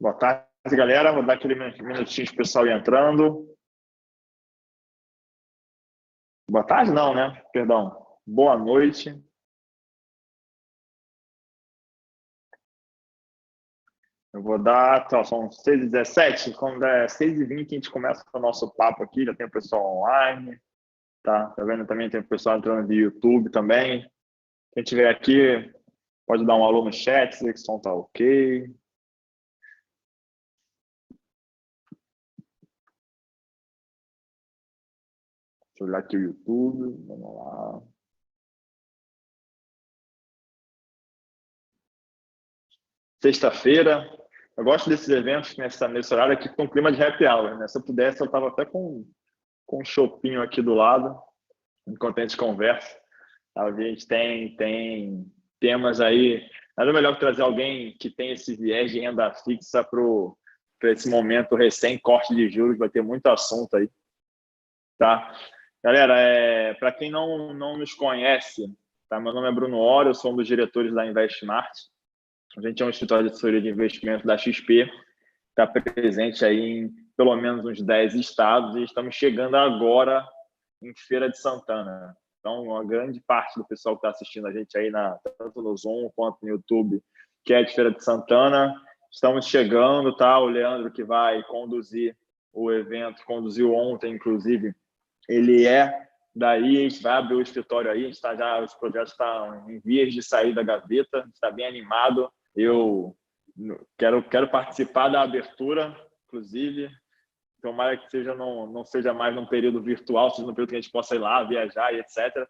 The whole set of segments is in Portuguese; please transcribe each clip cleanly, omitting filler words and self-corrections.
Boa tarde, galera. Vou dar aquele minutinho para o pessoal ir entrando. Boa tarde, não, né? Perdão. Boa noite. Eu vou dar, são 6h17, quando é 6h20 a gente começa o nosso papo aqui, já tem o pessoal online, tá vendo? Também tem o pessoal entrando de YouTube também. Quem tiver aqui, pode dar um alô no chat, dizer que o som tá ok. Deixa eu olhar aqui o YouTube, vamos lá. Sexta-feira, eu gosto desses eventos nesse horário aqui com clima de happy hour, né? Se eu pudesse, eu tava até com um chopinho aqui do lado, enquanto a gente conversa. A gente tem temas aí. Nada melhor que trazer alguém que tem esse viés de renda fixa para esse momento recém-corte de juros, vai ter muito assunto aí, tá? Galera, para quem não nos conhece, tá? Meu nome é Bruno Oro, eu sou um dos diretores da Investmart. A gente é um escritório de assessoria de investimento da XP, está presente aí em pelo menos uns 10 estados e estamos chegando agora em Feira de Santana. Então, uma grande parte do pessoal que está assistindo a gente aí, tanto no Zoom quanto no YouTube, que é de Feira de Santana, estamos chegando, tá? O Leandro, que vai conduzir o evento, conduziu ontem, inclusive, ele é daí, a gente vai abrir o escritório aí, os projetos estão em vias de sair da gaveta, está bem animado. Eu quero participar da abertura, inclusive. Tomara que não seja mais num período virtual, seja num período que a gente possa ir lá, viajar e etc.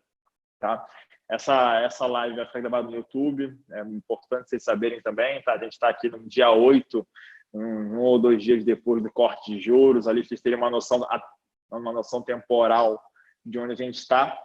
Tá? Essa live vai ficar gravada no YouTube, é importante vocês saberem também. Tá? A gente está aqui no dia 8, um ou 2 dias depois do corte de juros, ali vocês terem uma noção temporal de onde a gente está.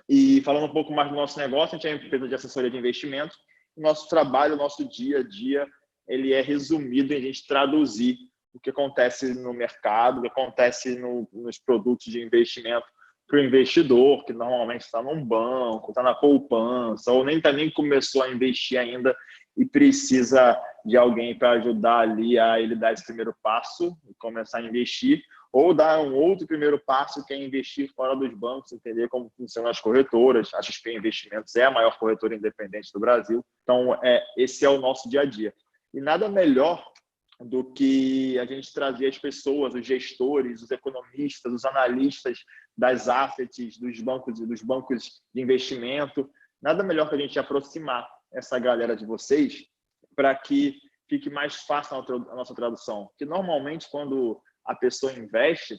E falando um pouco mais do nosso negócio, a gente é uma empresa de assessoria de investimento. O nosso trabalho, o nosso dia a dia, ele é resumido em a gente traduzir o que acontece no mercado, o que acontece nos produtos de investimento para o investidor, que normalmente está num banco, está na poupança, ou nem começou a investir ainda e precisa de alguém para ajudar ali a ele dar esse primeiro passo e começar a investir, ou dar um outro primeiro passo, que é investir fora dos bancos, entender como funcionam as corretoras. A XP Investimentos é a maior corretora independente do Brasil. Então, esse é o nosso dia a dia. E nada melhor do que a gente trazer as pessoas, os gestores, os economistas, os analistas das assets, dos bancos de investimento. Nada melhor que a gente aproximar essa galera de vocês para que fique mais fácil a nossa tradução. Porque normalmente, quando a pessoa investe,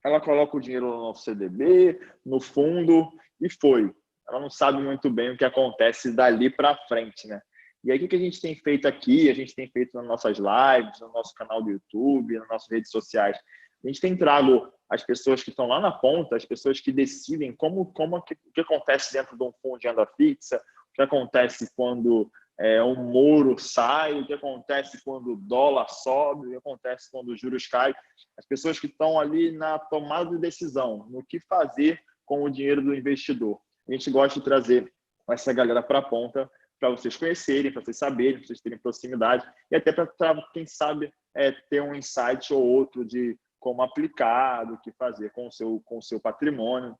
ela coloca o dinheiro no nosso CDB, no fundo, e foi. Ela não sabe muito bem o que acontece dali para frente, né? E aí, o que a gente tem feito aqui? A gente tem feito nas nossas lives, no nosso canal do YouTube, nas nossas redes sociais. A gente tem trago as pessoas que estão lá na ponta, as pessoas que decidem o que acontece dentro de um fundo de renda fixa, o que acontece quando um Moro sai, o que acontece quando o dólar sobe, o que acontece quando os juros caem. As pessoas que estão ali na tomada de decisão, no que fazer com o dinheiro do investidor. A gente gosta de trazer essa galera para a ponta, para vocês conhecerem, para vocês saberem, para vocês terem proximidade e até para, quem sabe, ter um insight ou outro de como aplicar, do que fazer com o seu patrimônio.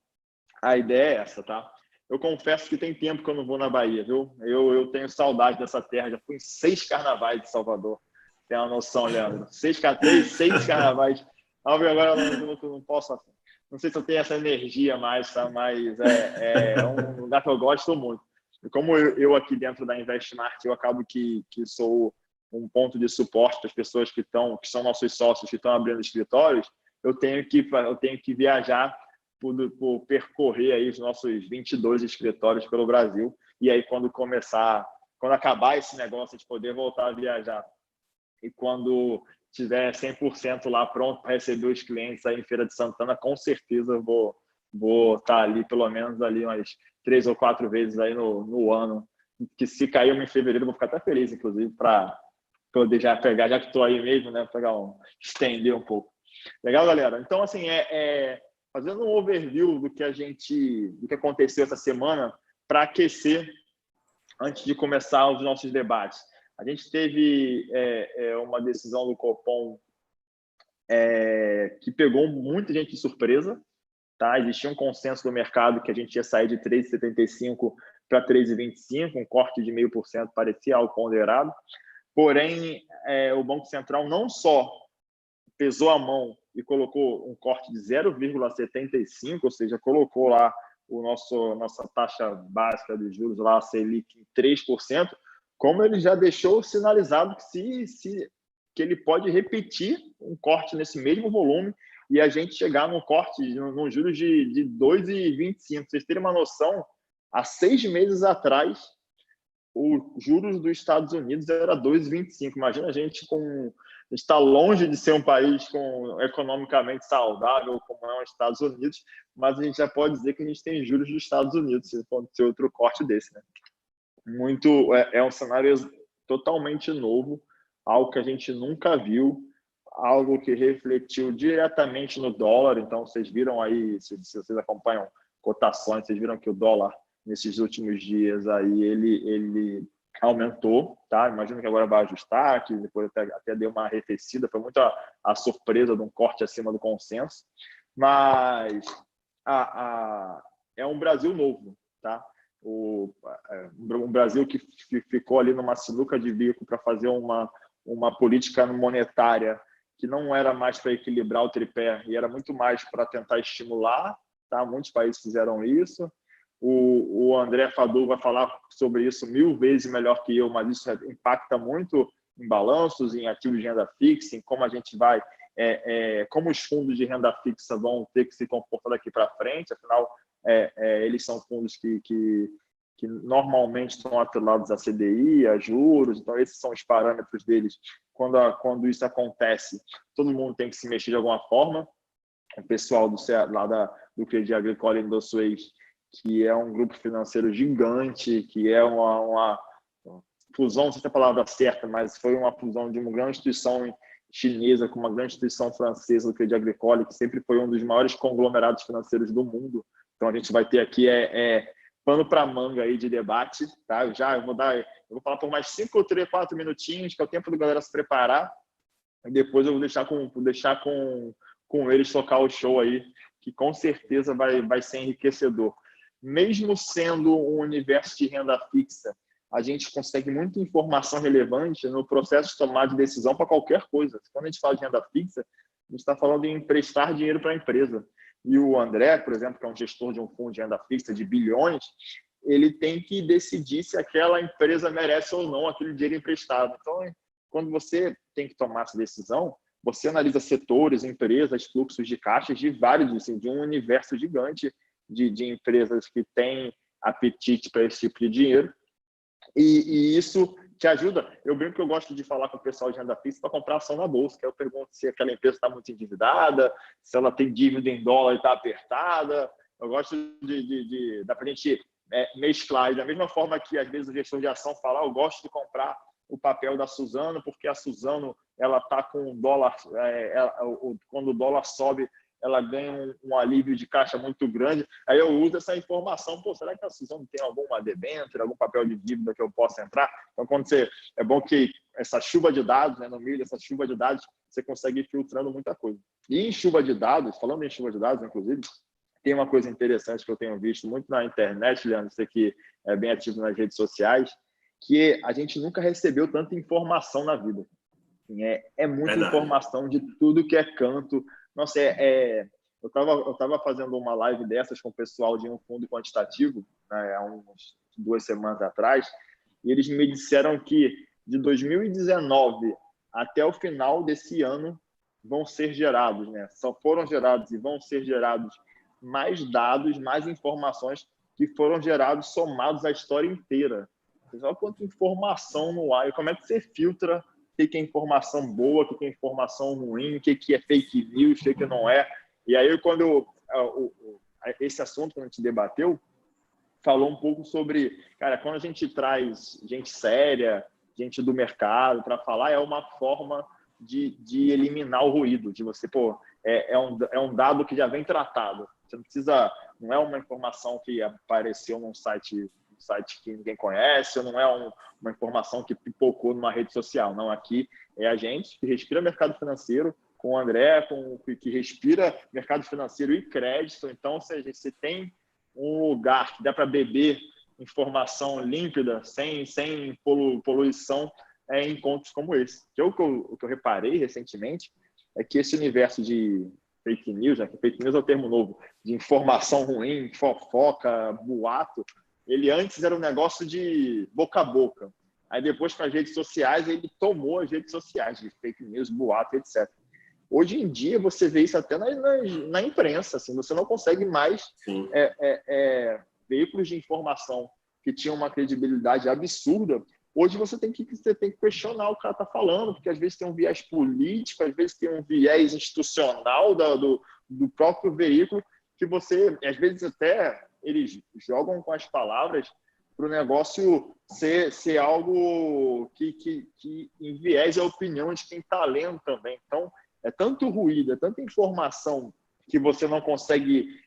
A ideia é essa, tá? Eu confesso que tem tempo que eu não vou na Bahia, viu? Eu tenho saudade dessa terra, já fui em 6 carnavais de Salvador. Tem uma noção, Leandro? 6 carnavais. Agora eu não posso... Não sei se eu tenho essa energia mais, tá? Mas é um lugar que eu gosto muito. E como eu aqui dentro da Investmart, eu acabo que sou um ponto de suporte para as pessoas que são nossos sócios, que estão abrindo escritórios, eu tenho que viajar por percorrer aí os nossos 22 escritórios pelo Brasil. E aí, quando acabar esse negócio de poder voltar a viajar e quando tiver 100% lá pronto para receber os clientes aí em Feira de Santana, com certeza eu vou estar ali pelo menos ali umas 3 ou 4 vezes aí no ano, que se cair em fevereiro eu vou ficar até feliz, inclusive, para poder já pegar, já que estou aí mesmo, né, estender um pouco. Legal, galera? Então, assim, fazendo um overview do que aconteceu essa semana para aquecer antes de começar os nossos debates. A gente teve uma decisão do Copom que pegou muita gente de surpresa, tá? Existia um consenso do mercado que a gente ia sair de 3,75 para 3,25, um corte de 0,5%, parecia algo ponderado. Porém, o Banco Central não só pesou a mão e colocou um corte de 0,75, ou seja, colocou lá nossa taxa básica de juros, lá, a Selic, em 3%, como ele já deixou sinalizado que ele pode repetir um corte nesse mesmo volume e a gente chegar num corte, num juros de 2,25. Vocês terem uma noção, há 6 meses atrás, os juros dos Estados Unidos era 2,25. Imagina a gente está longe de ser um país economicamente saudável como é os Estados Unidos, mas a gente já pode dizer que a gente tem juros dos Estados Unidos se acontecer outro corte desse, né? É um cenário totalmente novo, algo que a gente nunca viu, algo que refletiu diretamente no dólar. Então, vocês viram aí, se vocês acompanham cotações, vocês viram que o dólar, nesses últimos dias, aí ele aumentou, tá? Imagino que agora vai ajustar, que depois até deu uma arrefecida, foi muito a surpresa de um corte acima do consenso, mas é um Brasil novo, tá? Um Brasil que ficou ali numa sinuca de bico para fazer uma política monetária que não era mais para equilibrar o tripé e era muito mais para tentar estimular, tá? Muitos países fizeram isso. O André Fadul vai falar sobre isso 1000 vezes melhor que eu, mas isso impacta muito em balanços, em ativos de renda fixa, em como a gente vai, como os fundos de renda fixa vão ter que se comportar daqui para frente. Afinal, eles são fundos que normalmente estão atrelados a CDI, a juros, então esses são os parâmetros deles. Quando isso acontece, todo mundo tem que se mexer de alguma forma. O pessoal do Crédit Agricole em Suez, que é um grupo financeiro gigante, que é uma fusão, não sei se é a palavra certa, mas foi uma fusão de uma grande instituição chinesa com uma grande instituição francesa, do Crédit Agricole, que sempre foi um dos maiores conglomerados financeiros do mundo. Então, a gente vai ter aqui pano para manga aí de debate, tá? Eu vou falar por mais 5, 3, 4 minutinhos, que é o tempo da galera se preparar, e depois eu vou deixar com eles tocar o show aí, que com certeza vai ser enriquecedor. Mesmo sendo um universo de renda fixa, a gente consegue muita informação relevante no processo de tomar de decisão para qualquer coisa. Quando a gente fala de renda fixa, a gente está falando em emprestar dinheiro para a empresa. E o André, por exemplo, que é um gestor de um fundo de renda fixa de bilhões, ele tem que decidir se aquela empresa merece ou não aquele dinheiro emprestado. Então, quando você tem que tomar essa decisão, você analisa setores, empresas, fluxos de caixas de vários, assim, de um universo gigante de empresas que têm apetite para esse tipo de dinheiro. E isso te ajuda. Eu brinco que eu gosto de falar com o pessoal de renda fixa para comprar ação na bolsa, que eu pergunto se aquela empresa está muito endividada, se ela tem dívida em dólar e está apertada. Eu gosto dá para a gente mesclar. E da mesma forma que, às vezes, o gestor de ação fala, eu gosto de comprar o papel da Suzano, porque a Suzano está com o dólar, quando o dólar sobe, ela ganha um alívio de caixa muito grande. Aí eu uso essa informação, será que a Suzano tem alguma debênture, algum papel de dívida que eu possa entrar? Então, é bom que essa chuva de dados, né, no meio dessa chuva de dados, você consegue ir filtrando muita coisa. E em chuva de dados, falando em chuva de dados, inclusive, tem uma coisa interessante que eu tenho visto muito na internet, Leandro, você que é bem ativo nas redes sociais, que a gente nunca recebeu tanta informação na vida. É muita informação de tudo que é canto. Nossa, eu tava fazendo uma live dessas com o pessoal de um fundo quantitativo, né, há umas 2 semanas atrás, e eles me disseram que de 2019 até o final desse ano vão ser gerados, né? Só foram gerados e vão ser gerados mais dados, mais informações que foram gerados somados à história inteira. Olha quanta informação no ar. E como é que você filtra o que é informação boa, o que é informação ruim, o que é fake news, o que não é. E aí, quando esse assunto que a gente debateu, falou um pouco sobre, cara, quando a gente traz gente séria, gente do mercado para falar, é uma forma de eliminar o ruído, de você, é um dado que já vem tratado. Você não precisa, não é uma informação que apareceu num site site que ninguém conhece, ou não é uma informação que pipocou numa rede social. Não, aqui é a gente que respira mercado financeiro, com o André, que respira mercado financeiro e crédito. Então, ou seja, você tem um lugar que dá para beber informação límpida, sem poluição, em encontros como esse. O que eu reparei recentemente é que esse universo de fake news, né, que fake news é o termo novo, de informação ruim, fofoca, boato, ele antes era um negócio de boca a boca. Aí depois, com as redes sociais, ele tomou as redes sociais de fake news, boato, etc. Hoje em dia, você vê isso até na imprensa. Assim, você não consegue mais veículos de informação que tinham uma credibilidade absurda. Hoje você tem que questionar o que o cara está falando, porque às vezes tem um viés político, às vezes tem um viés institucional do próprio veículo, que você, às vezes até eles jogam com as palavras para o negócio ser algo que enviese a opinião de quem está lendo também. Então, é tanto ruído, é tanta informação que você não consegue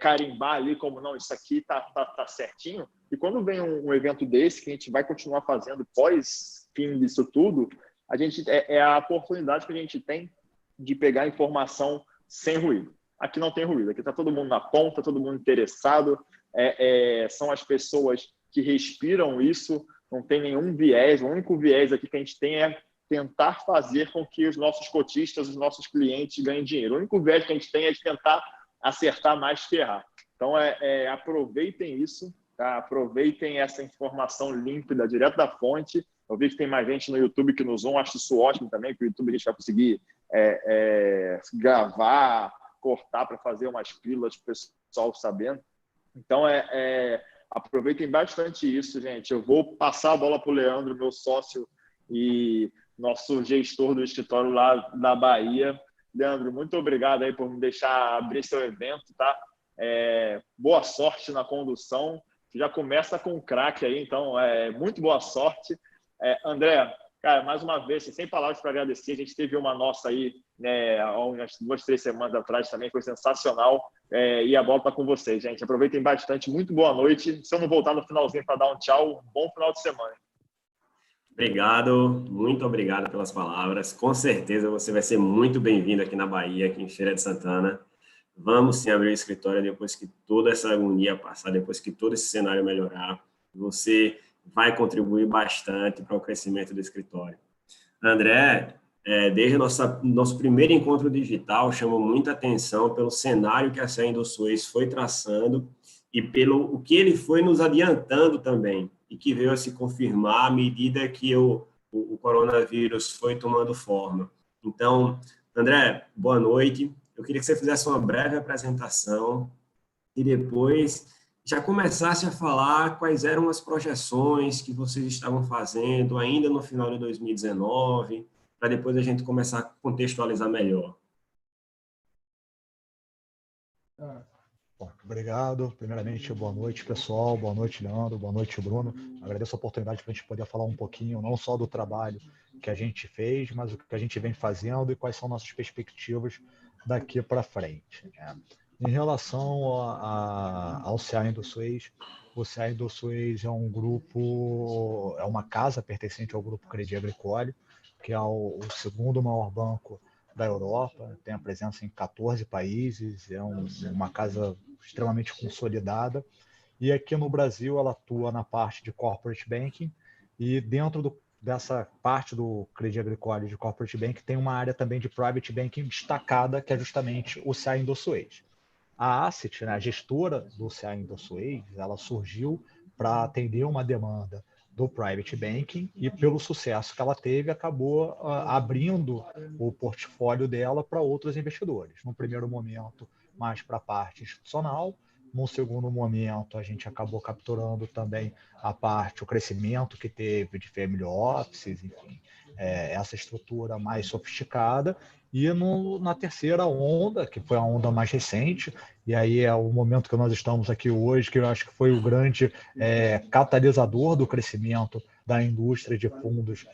carimbar ali como, não, isso aqui tá certinho. E quando vem um evento desse, que a gente vai continuar fazendo pós-fim disso tudo, a gente é a oportunidade que a gente tem de pegar informação sem ruído. Aqui não tem ruído, aqui está todo mundo na ponta, todo mundo interessado, são as pessoas que respiram isso, não tem nenhum viés, o único viés aqui que a gente tem é tentar fazer com que os nossos cotistas, os nossos clientes ganhem dinheiro. O único viés que a gente tem é de tentar acertar mais que errar. Então, aproveitem isso, tá? Aproveitem essa informação límpida, direto da fonte. Eu vi que tem mais gente no YouTube que nos ouve, acho isso ótimo também, que o YouTube a gente vai conseguir gravar, cortar para fazer umas pílulas para o pessoal sabendo. Então, aproveitem bastante isso, gente. Eu vou passar a bola para o Leandro, meu sócio e nosso gestor do escritório lá da Bahia. Leandro, muito obrigado aí por me deixar abrir seu evento, tá? Boa sorte na condução. Já começa com um craque aí, então muito boa sorte. André, cara, mais uma vez, sem palavras para agradecer. A gente teve uma nossa aí, né, há umas 2-3 semanas atrás também, foi sensacional. E a bola está com vocês, gente. Aproveitem bastante. Muito boa noite. Se eu não voltar no finalzinho para dar um tchau, bom final de semana. Obrigado, muito obrigado pelas palavras. Com certeza você vai ser muito bem-vindo aqui na Bahia, aqui em Feira de Santana. Vamos sim abrir o escritório depois que toda essa agonia passar, depois que todo esse cenário melhorar. Você vai contribuir bastante para o crescimento do escritório. André, desde nosso primeiro encontro digital, chamou muita atenção pelo cenário que a CEA Indosuez foi traçando e pelo o que ele foi nos adiantando também, e que veio a se confirmar à medida que o coronavírus foi tomando forma. Então, André, boa noite. Eu queria que você fizesse uma breve apresentação e depois já começasse a falar quais eram as projeções que vocês estavam fazendo ainda no final de 2019, para depois a gente começar a contextualizar melhor. Bom, obrigado. Primeiramente, boa noite, pessoal. Boa noite, Leandro. Boa noite, Bruno. Agradeço a oportunidade para a gente poder falar um pouquinho, não só do trabalho que a gente fez, mas o que a gente vem fazendo e quais são nossas perspectivas daqui para frente. Em relação ao CA Indosuez, o CA Indosuez é um grupo, é uma casa pertencente ao grupo Crédit Agricole, que é o segundo maior banco da Europa, tem a presença em 14 países, é uma casa extremamente consolidada. E aqui no Brasil ela atua na parte de corporate banking e dentro dessa parte do Crédit Agricole de corporate banking tem uma área também de private banking destacada, que é justamente o CA Indosuez. A Asset, né, a gestora do CA Indosuez, ela surgiu para atender uma demanda do private banking e pelo sucesso que ela teve, acabou abrindo o portfólio dela para outros investidores. No primeiro momento, mais para a parte institucional. No segundo momento, a gente acabou capturando também o crescimento que teve de family offices, enfim, essa estrutura mais sofisticada. E na terceira onda, que foi a onda mais recente, e aí é o momento que nós estamos aqui hoje, que eu acho que foi o grande catalisador do crescimento da indústria de fundos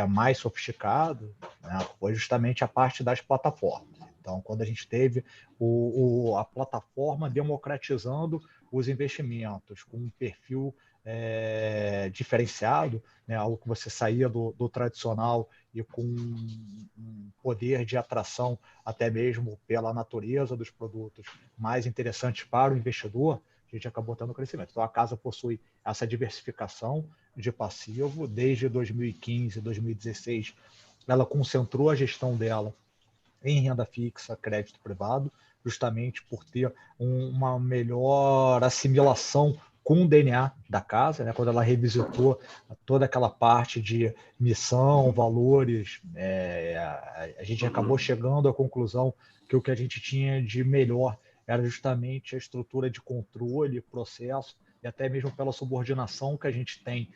mais sofisticado, né, foi justamente a parte das plataformas. Então, quando a gente teve a plataforma democratizando os investimentos com um perfil diferenciado, né? Algo que você saía do tradicional e com um poder de atração, até mesmo pela natureza dos produtos, mais interessantes para o investidor, a gente acabou tendo crescimento. Então, a casa possui essa diversificação de passivo. Desde 2015, 2016, ela concentrou a gestão dela em renda fixa, crédito privado, justamente por ter uma melhor assimilação com o DNA da casa, né? Quando ela revisitou toda aquela parte de missão, valores, a gente acabou chegando à conclusão que o que a gente tinha de melhor era justamente a estrutura de controle, processo, e até mesmo pela subordinação que a gente tem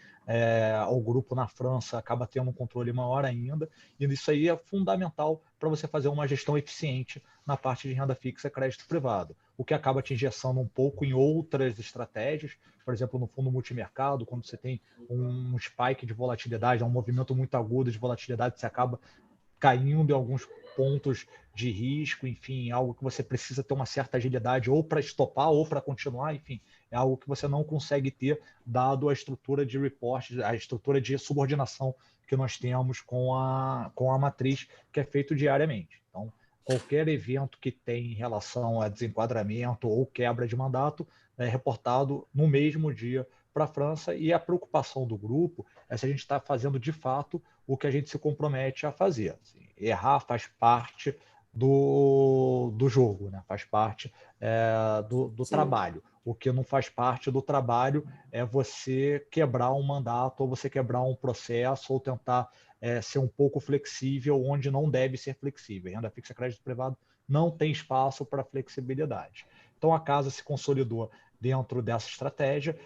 ao grupo na França, acaba tendo um controle maior ainda, e isso aí é fundamental para você fazer uma gestão eficiente na parte de renda fixa e crédito privado, o que acaba te engessando um pouco em outras estratégias, por exemplo, no fundo multimercado, quando você tem um spike de volatilidade, um movimento muito agudo de volatilidade, você acaba caindo em alguns pontos de risco, enfim, algo que você precisa ter uma certa agilidade ou para estopar ou para continuar, enfim, é algo que você não consegue ter dado a estrutura de reporte, a estrutura de subordinação que nós temos com a matriz, que é feito diariamente. Então, qualquer evento que tem em relação a desenquadramento ou quebra de mandato é reportado no mesmo dia para a França, e a preocupação do grupo é se a gente está fazendo de fato o que a gente se compromete a fazer. Assim, errar faz parte do jogo, né? Faz parte do trabalho. O que não faz parte do trabalho é você quebrar um mandato, ou você quebrar um processo, ou tentar ser um pouco flexível onde não deve ser flexível. Renda fixa, crédito privado não tem espaço para flexibilidade. Então a casa se consolidou dentro dessa estratégia.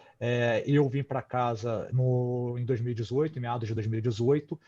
Eu vim para casa em 2018, em meados de 2018.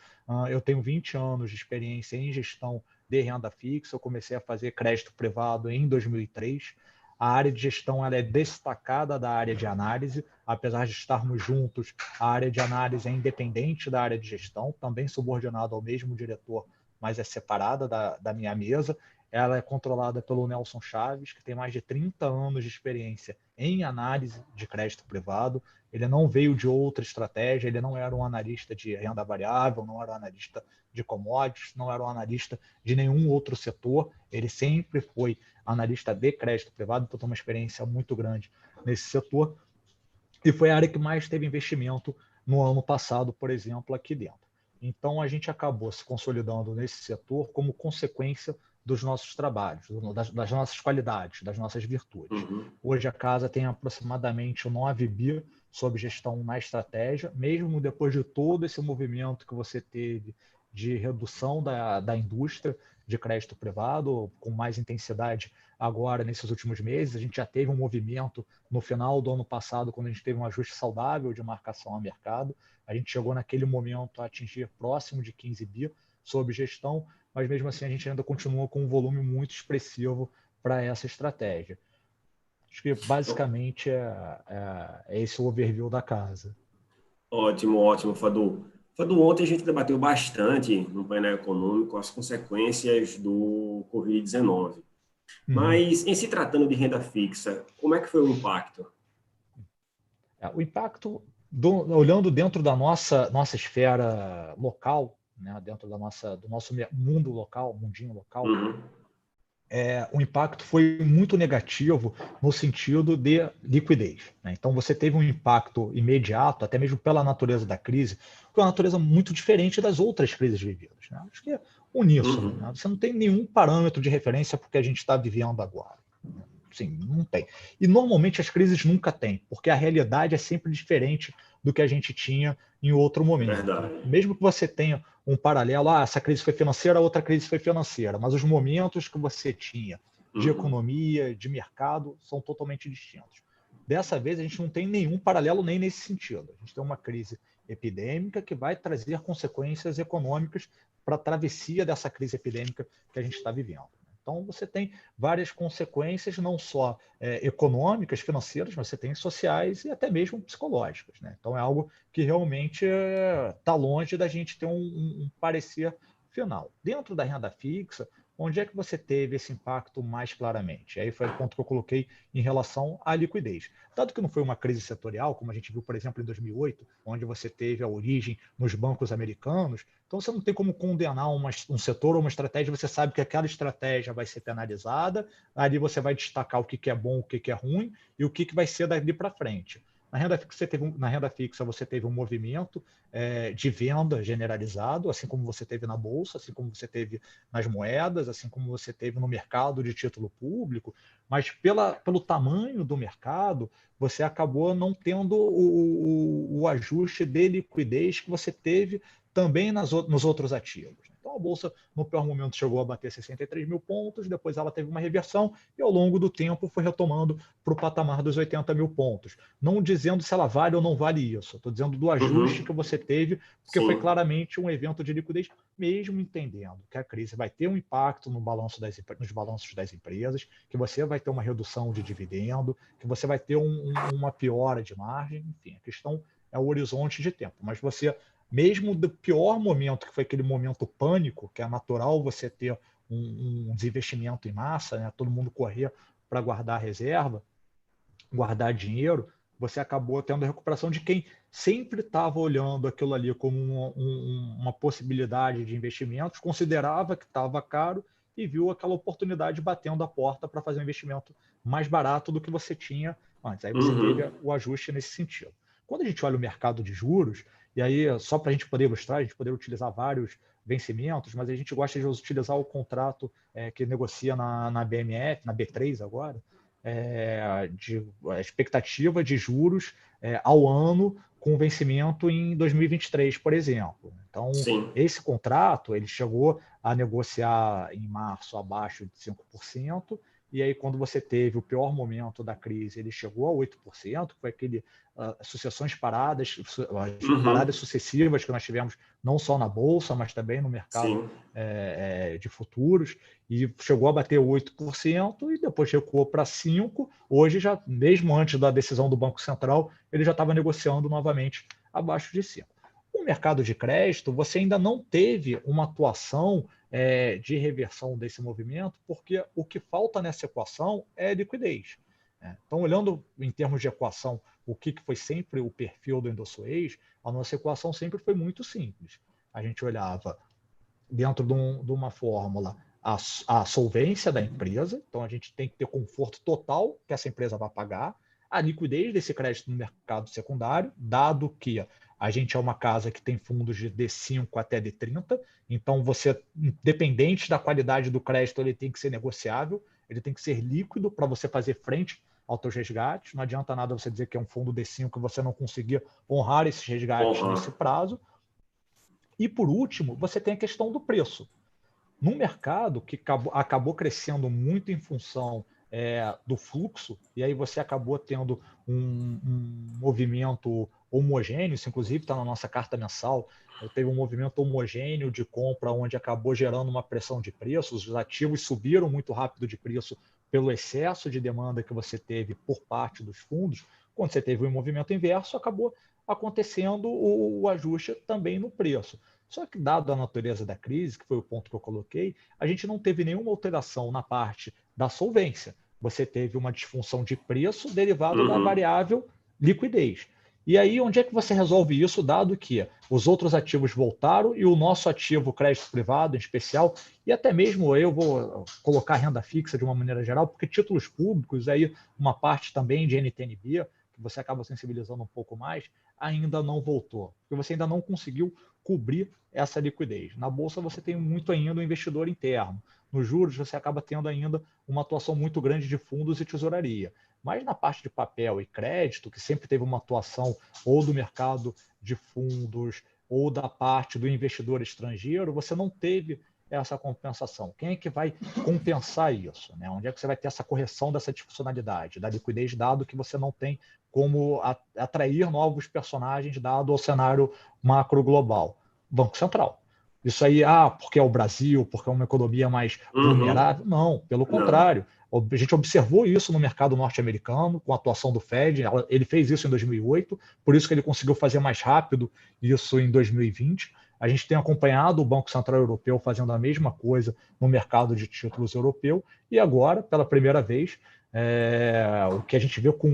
Eu tenho 20 anos de experiência em gestão de renda fixa. Eu comecei a fazer crédito privado em 2003. A área de gestão ela é destacada da área de análise. Apesar de estarmos juntos, a área de análise é independente da área de gestão, também subordinada ao mesmo diretor, mas é separada da minha mesa. Ela é controlada pelo Nelson Chaves, que tem mais de 30 anos de experiência em análise de crédito privado. Ele não veio de outra estratégia, ele não era um analista de renda variável, não era um analista de commodities, não era um analista de nenhum outro setor. Ele sempre foi analista de crédito privado, então tem uma experiência muito grande nesse setor. E foi a área que mais teve investimento no ano passado, por exemplo, aqui dentro. Então, a gente acabou se consolidando nesse setor como consequência dos nossos trabalhos, das nossas qualidades, das nossas virtudes. Hoje a casa tem aproximadamente 9 bi sob gestão na estratégia, mesmo depois de todo esse movimento que você teve de redução da indústria de crédito privado, com mais intensidade agora nesses últimos meses. A gente já teve um movimento no final do ano passado, quando a gente teve um ajuste saudável de marcação a mercado. A gente chegou naquele momento a atingir próximo de 15 bi sob gestão, mas mesmo assim a gente ainda continua com um volume muito expressivo para essa estratégia. Acho que basicamente é esse o overview da casa. Ótimo, ótimo, Fadu. Fadu, ontem a gente debateu bastante no painel econômico as consequências do Covid-19. Mas, em se tratando de renda fixa, como é que foi o impacto? O impacto, olhando dentro da nossa esfera local, né, dentro do nosso mundo local, mundinho local, o impacto foi muito negativo no sentido de liquidez, né? Então, você teve um impacto imediato, até mesmo pela natureza da crise, que é uma natureza muito diferente das outras crises vividas, né? Acho que é uníssono, né? Você não tem nenhum parâmetro de referência para o que a gente está vivendo agora. Sim, não tem. E normalmente as crises nunca têm, porque a realidade é sempre diferente do que a gente tinha em outro momento. Verdade. Mesmo que você tenha um paralelo, essa crise foi financeira, a outra crise foi financeira, mas os momentos que você tinha de economia, de mercado, são totalmente distintos. Dessa vez, a gente não tem nenhum paralelo nem nesse sentido. A gente tem uma crise epidêmica que vai trazer consequências econômicas para a travessia dessa crise epidêmica que a gente está vivendo. Então, você tem várias consequências, não só econômicas, financeiras, mas você tem sociais e até mesmo psicológicas, né? Então, é algo que realmente está longe da gente ter um parecer final. Dentro da renda fixa, onde é que você teve esse impacto mais claramente? Aí foi o ponto que eu coloquei em relação à liquidez. Dado que não foi uma crise setorial, como a gente viu, por exemplo, em 2008, onde você teve a origem nos bancos americanos, então você não tem como condenar um setor ou uma estratégia, você sabe que aquela estratégia vai ser penalizada, ali você vai destacar o que é bom, o que é ruim e o que vai ser dali para frente. Na renda fixa você teve um movimento de venda generalizado, assim como você teve na Bolsa, assim como você teve nas moedas, assim como você teve no mercado de título público, mas pelo tamanho do mercado, você acabou não tendo o ajuste de liquidez que você teve também nos outros ativos. Então, a Bolsa, no pior momento, chegou a bater 63 mil pontos, depois ela teve uma reversão e, ao longo do tempo, foi retomando para o patamar dos 80 mil pontos. Não dizendo se ela vale ou não vale isso, estou dizendo do ajuste que você teve, porque foi claramente um evento de liquidez, mesmo entendendo que a crise vai ter um impacto nos balanços das empresas, que você vai ter uma redução de dividendo, que você vai ter uma piora de margem, enfim, a questão é o horizonte de tempo. Mas você, mesmo do pior momento, que foi aquele momento pânico, que é natural você ter um desinvestimento em massa, né? Todo mundo correr para guardar reserva, guardar dinheiro, você acabou tendo a recuperação de quem sempre estava olhando aquilo ali como uma possibilidade de investimentos, considerava que estava caro e viu aquela oportunidade batendo a porta para fazer um investimento mais barato do que você tinha antes. Aí você teve o ajuste nesse sentido. Quando a gente olha o mercado de juros, e aí só para a gente poder ilustrar, a gente poder utilizar vários vencimentos, mas a gente gosta de utilizar o contrato que negocia na BMF, na B3 agora, a expectativa de juros ao ano com vencimento em 2023, por exemplo. Então, esse contrato ele chegou a negociar em março abaixo de 5%, e aí quando você teve o pior momento da crise, ele chegou a 8%, que foi aquele sucessões paradas sucessivas que nós tivemos não só na Bolsa, mas também no mercado de futuros, e chegou a bater 8% e depois recuou para 5%. Hoje, já mesmo antes da decisão do Banco Central, ele já estava negociando novamente abaixo de 5%. O mercado de crédito, você ainda não teve uma atuação de reversão desse movimento, porque o que falta nessa equação é liquidez. Então, olhando em termos de equação, o que foi sempre o perfil do Indosuez, a nossa equação sempre foi muito simples. A gente olhava dentro de uma fórmula a solvência da empresa, então a gente tem que ter conforto total que essa empresa vai pagar, a liquidez desse crédito no mercado secundário, dado que a gente é uma casa que tem fundos de D5 até D30, então você, independente da qualidade do crédito, ele tem que ser negociável, ele tem que ser líquido para você fazer frente aos seus resgates. Não adianta nada você dizer que é um fundo D5 que você não conseguir honrar esses resgates nesse prazo. E, por último, você tem a questão do preço. Num mercado que acabou crescendo muito em função do fluxo, e aí você acabou tendo um movimento homogêneo, isso inclusive está na nossa carta mensal, teve um movimento homogêneo de compra onde acabou gerando uma pressão de preços, os ativos subiram muito rápido de preço pelo excesso de demanda que você teve por parte dos fundos. Quando você teve um movimento inverso, acabou acontecendo o ajuste também no preço. Só que, dado a natureza da crise, que foi o ponto que eu coloquei, a gente não teve nenhuma alteração na parte da solvência. Você teve uma disfunção de preço derivado da variável liquidez. E aí, onde é que você resolve isso, dado que os outros ativos voltaram e o nosso ativo crédito privado, em especial, e até mesmo eu vou colocar renda fixa de uma maneira geral, porque títulos públicos, aí uma parte também de NTNB, que você acaba sensibilizando um pouco mais, ainda não voltou, porque você ainda não conseguiu cobrir essa liquidez. Na Bolsa você tem muito ainda o investidor interno. Nos juros você acaba tendo ainda uma atuação muito grande de fundos e tesouraria. Mas na parte de papel e crédito, que sempre teve uma atuação ou do mercado de fundos ou da parte do investidor estrangeiro, você não teve essa compensação. Quem é que vai compensar isso? Né? Onde é que você vai ter essa correção dessa disfuncionalidade, da liquidez, dado que você não tem como atrair novos personagens, dado o cenário macro global? Banco Central. Isso aí, porque é o Brasil, porque é uma economia mais vulnerável? Não, pelo contrário. A gente observou isso no mercado norte-americano, com a atuação do Fed. Ele fez isso em 2008, por isso que ele conseguiu fazer mais rápido isso em 2020. A gente tem acompanhado o Banco Central Europeu fazendo a mesma coisa no mercado de títulos europeu, e agora, pela primeira vez, o que a gente vê com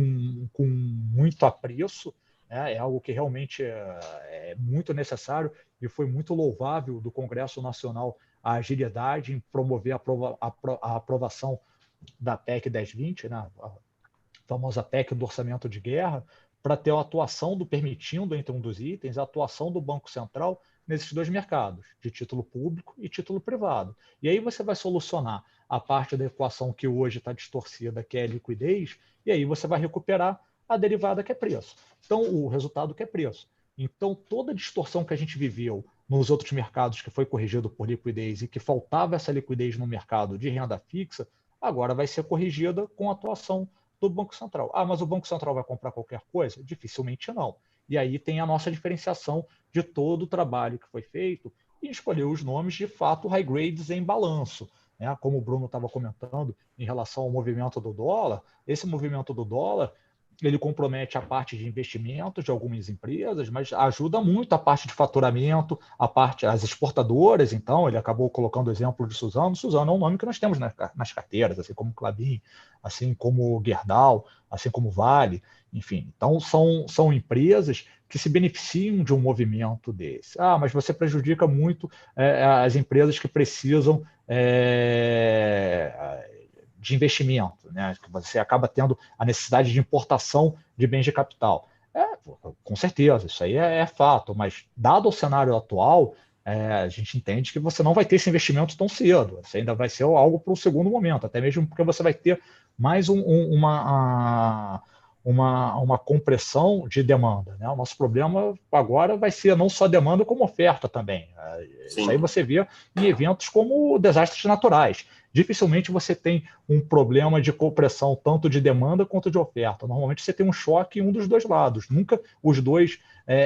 muito apreço, é algo que realmente é muito necessário e foi muito louvável do Congresso Nacional a agilidade em promover a aprovação da PEC 1020, né, a famosa PEC do orçamento de guerra, para ter a atuação permitindo, entre um dos itens, a atuação do Banco Central nesses dois mercados, de título público e título privado. E aí você vai solucionar a parte da equação que hoje está distorcida, que é a liquidez, e aí você vai recuperar a derivada, que é preço. Então, o resultado que é preço. Então, toda a distorção que a gente viveu nos outros mercados, que foi corrigido por liquidez e que faltava essa liquidez no mercado de renda fixa, agora vai ser corrigida com a atuação do Banco Central. Ah, mas o Banco Central vai comprar qualquer coisa? Dificilmente não. E aí tem a nossa diferenciação de todo o trabalho que foi feito e escolher os nomes de fato high grades em balanço. Né? Como o Bruno estava comentando em relação ao movimento do dólar, esse movimento do dólar ele compromete a parte de investimentos de algumas empresas, mas ajuda muito a parte de faturamento, as exportadoras. Então, ele acabou colocando o exemplo de Suzano. Suzano é um nome que nós temos nas carteiras, assim como Klabin, assim como Gerdau, assim como Vale, enfim. Então, são empresas que se beneficiam de um movimento desse. Ah, mas você prejudica muito as empresas que precisam de investimento, né? Que você acaba tendo a necessidade de importação de bens de capital. Com certeza, isso aí é fato, mas dado o cenário atual, a gente entende que você não vai ter esse investimento tão cedo, você ainda vai ser algo para o segundo momento, até mesmo porque você vai ter mais uma compressão de demanda. Né? O nosso problema agora vai ser não só demanda, como oferta também. Sim. Isso aí você vê em eventos como desastres naturais. Dificilmente você tem um problema de compressão tanto de demanda quanto de oferta. Normalmente você tem um choque em um dos dois lados, nunca os dois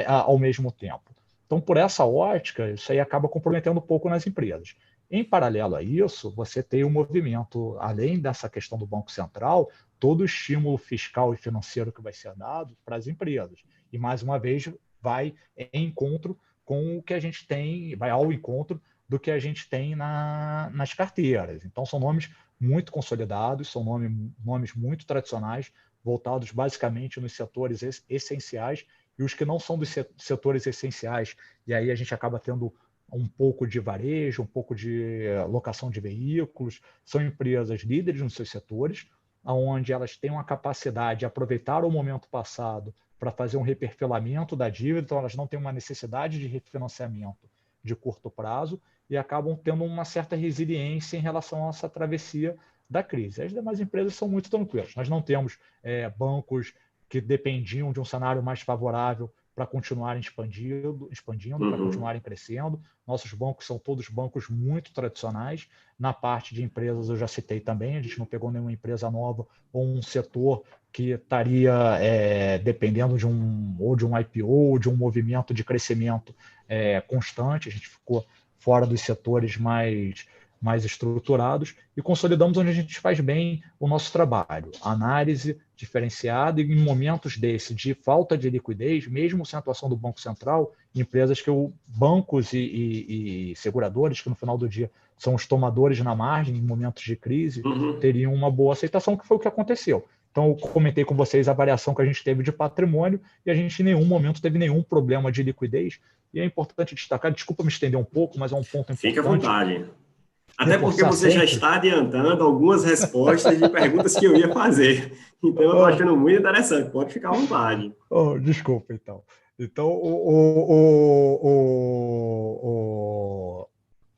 ao mesmo tempo. Então, por essa ótica, isso aí acaba comprometendo um pouco nas empresas. Em paralelo a isso, você tem um movimento, além dessa questão do Banco Central, todo o estímulo fiscal e financeiro que vai ser dado para as empresas. E, mais uma vez, vai em encontro com o que a gente tem, vai ao encontro do que a gente tem nas carteiras. Então, são nomes muito consolidados, são nomes muito tradicionais, voltados basicamente nos setores essenciais, e os que não são dos setores essenciais, e aí a gente acaba tendo um pouco de varejo, um pouco de locação de veículos, são empresas líderes nos seus setores, onde elas têm uma capacidade de aproveitar o momento passado para fazer um reperfilamento da dívida, então elas não têm uma necessidade de refinanciamento de curto prazo e acabam tendo uma certa resiliência em relação a essa travessia da crise. As demais empresas são muito tranquilas. Nós não temos bancos que dependiam de um cenário mais favorável para continuarem expandindo, para continuarem crescendo. Nossos bancos são todos bancos muito tradicionais. Na parte de empresas, eu já citei também, a gente não pegou nenhuma empresa nova ou um setor que estaria dependendo de um IPO ou de um movimento de crescimento constante. A gente ficou fora dos setores mais estruturados e consolidamos onde a gente faz bem o nosso trabalho. Análise diferenciada e em momentos desse de falta de liquidez, mesmo sem atuação do Banco Central, empresas bancos e seguradoras, que no final do dia são os tomadores na margem em momentos de crise, teriam uma boa aceitação, que foi o que aconteceu. Então, eu comentei com vocês a variação que a gente teve de patrimônio e a gente em nenhum momento teve nenhum problema de liquidez. E é importante destacar, desculpa me estender um pouco, mas é um ponto importante. Fique à vontade. Até porque você já está adiantando algumas respostas de perguntas que eu ia fazer. Então, eu estou achando muito interessante. Pode ficar à vontade. Desculpa, então. Então,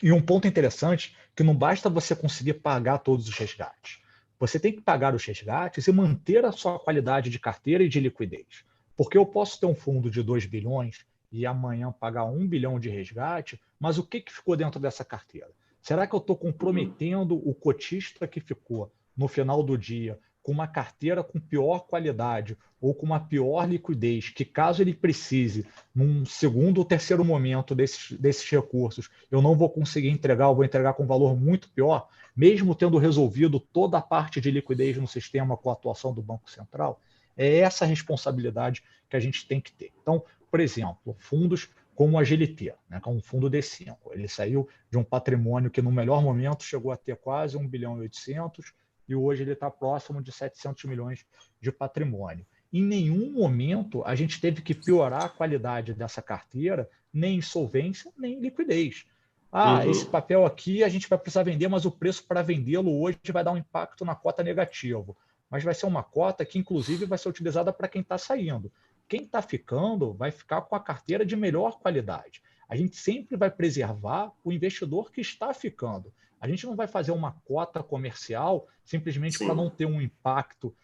e um ponto interessante, que não basta você conseguir pagar todos os resgates. Você tem que pagar os resgates e manter a sua qualidade de carteira e de liquidez. Porque eu posso ter um fundo de 2 bilhões e amanhã pagar 1 bilhão de resgate, mas o que ficou dentro dessa carteira? Será que eu estou comprometendo o cotista que ficou no final do dia com uma carteira com pior qualidade ou com uma pior liquidez, que caso ele precise, num segundo ou terceiro momento desses recursos, eu não vou conseguir entregar, eu vou entregar com um valor muito pior, mesmo tendo resolvido toda a parte de liquidez no sistema com a atuação do Banco Central? É essa responsabilidade que a gente tem que ter. Então, por exemplo, fundos como a GLT, né, que é um fundo D5. Ele saiu de um patrimônio que no melhor momento chegou a ter quase 1 bilhão e 800 e hoje ele está próximo de 700 milhões de patrimônio. Em nenhum momento a gente teve que piorar a qualidade dessa carteira, nem em solvência, nem em liquidez. Esse papel aqui a gente vai precisar vender, mas o preço para vendê-lo hoje vai dar um impacto na cota negativo. Mas vai ser uma cota que, inclusive, vai ser utilizada para quem está saindo. Quem está ficando vai ficar com a carteira de melhor qualidade. A gente sempre vai preservar o investidor que está ficando. A gente não vai fazer uma cota comercial simplesmente para não ter um impacto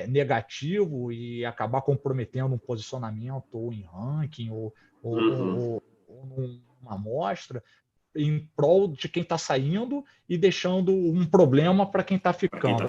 negativo e acabar comprometendo um posicionamento ou em ranking ou numa amostra em prol de quem está saindo e deixando um problema para quem está ficando.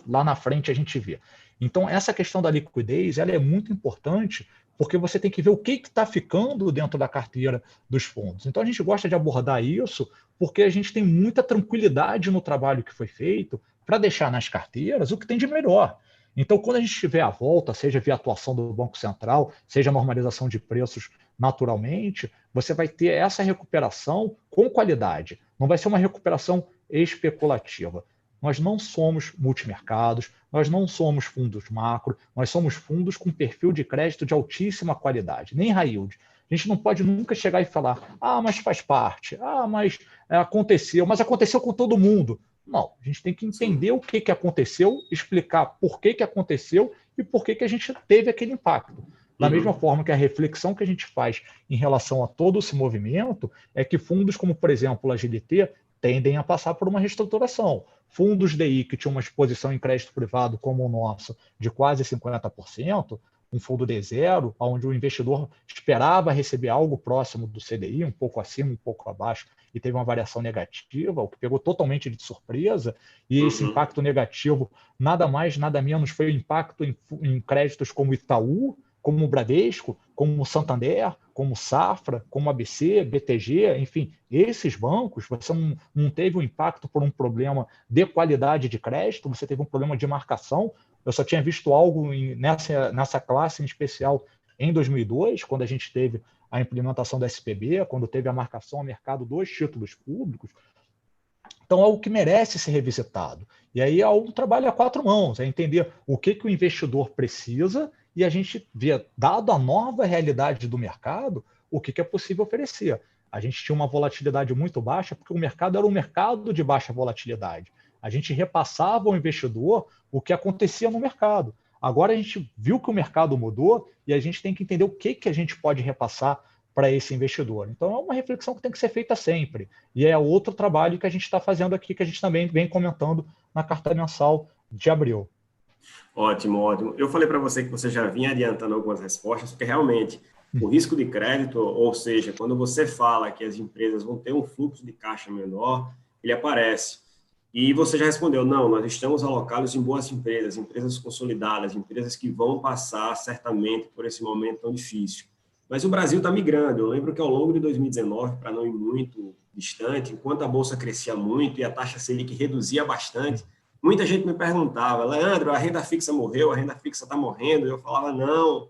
Lá na frente a gente vê. Então, essa questão da liquidez ela é muito importante porque você tem que ver o que está ficando dentro da carteira dos fundos. Então, a gente gosta de abordar isso porque a gente tem muita tranquilidade no trabalho que foi feito para deixar nas carteiras o que tem de melhor. Então, quando a gente tiver a volta, seja via atuação do Banco Central, seja a normalização de preços naturalmente, você vai ter essa recuperação com qualidade. Não vai ser uma recuperação especulativa. Nós não somos multimercados, nós não somos fundos macro, nós somos fundos com perfil de crédito de altíssima qualidade, nem high yield. A gente não pode nunca chegar e falar, mas faz parte, mas aconteceu com todo mundo. Não, a gente tem que entender o que aconteceu, explicar por que aconteceu e por que a gente teve aquele impacto. Da mesma forma que a reflexão que a gente faz em relação a todo esse movimento é que fundos como, por exemplo, a GLT, tendem a passar por uma reestruturação. Fundos DI que tinham uma exposição em crédito privado como o nosso de quase 50%, um fundo D0, onde o investidor esperava receber algo próximo do CDI, um pouco acima, um pouco abaixo, e teve uma variação negativa, o que pegou totalmente de surpresa, e esse impacto negativo, nada mais, nada menos, foi o impacto em créditos como Itaú, como o Bradesco, como o Santander, como o Safra, como o ABC, BTG, enfim, esses bancos, você não teve um impacto por um problema de qualidade de crédito, você teve um problema de marcação. Eu só tinha visto algo nessa classe em especial em 2002, quando a gente teve a implementação da SPB, quando teve a marcação ao mercado dos títulos públicos. Então, é algo que merece ser revisitado. E aí é um trabalho a quatro mãos, é entender o que o investidor precisa e a gente vê, dado a nova realidade do mercado, o que é possível oferecer. A gente tinha uma volatilidade muito baixa, porque o mercado era um mercado de baixa volatilidade. A gente repassava ao investidor o que acontecia no mercado. Agora a gente viu que o mercado mudou e a gente tem que entender o que a gente pode repassar para esse investidor. Então, é uma reflexão que tem que ser feita sempre. E é outro trabalho que a gente está fazendo aqui, que a gente também vem comentando na carta mensal de abril. Ótimo, ótimo. Eu falei para você que você já vinha adiantando algumas respostas, porque realmente o risco de crédito, ou seja, quando você fala que as empresas vão ter um fluxo de caixa menor, ele aparece. E você já respondeu, não, nós estamos alocados em boas empresas, empresas consolidadas, empresas que vão passar certamente por esse momento tão difícil. Mas o Brasil está migrando. Eu lembro que ao longo de 2019, para não ir muito distante, enquanto a Bolsa crescia muito e a taxa Selic reduzia bastante, muita gente me perguntava, Leandro, a renda fixa morreu, a renda fixa está morrendo. Eu falava, não.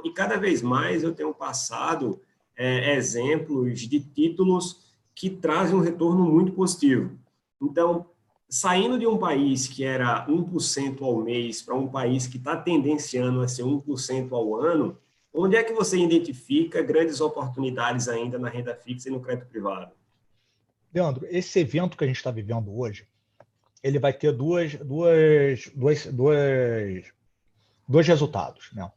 E cada vez mais eu tenho passado exemplos de títulos que trazem um retorno muito positivo. Então, saindo de um país que era 1% ao mês para um país que está tendenciando a ser 1% ao ano, onde é que você identifica grandes oportunidades ainda na renda fixa e no crédito privado? Leandro, esse evento que a gente está vivendo hoje, ele vai ter dois resultados, né?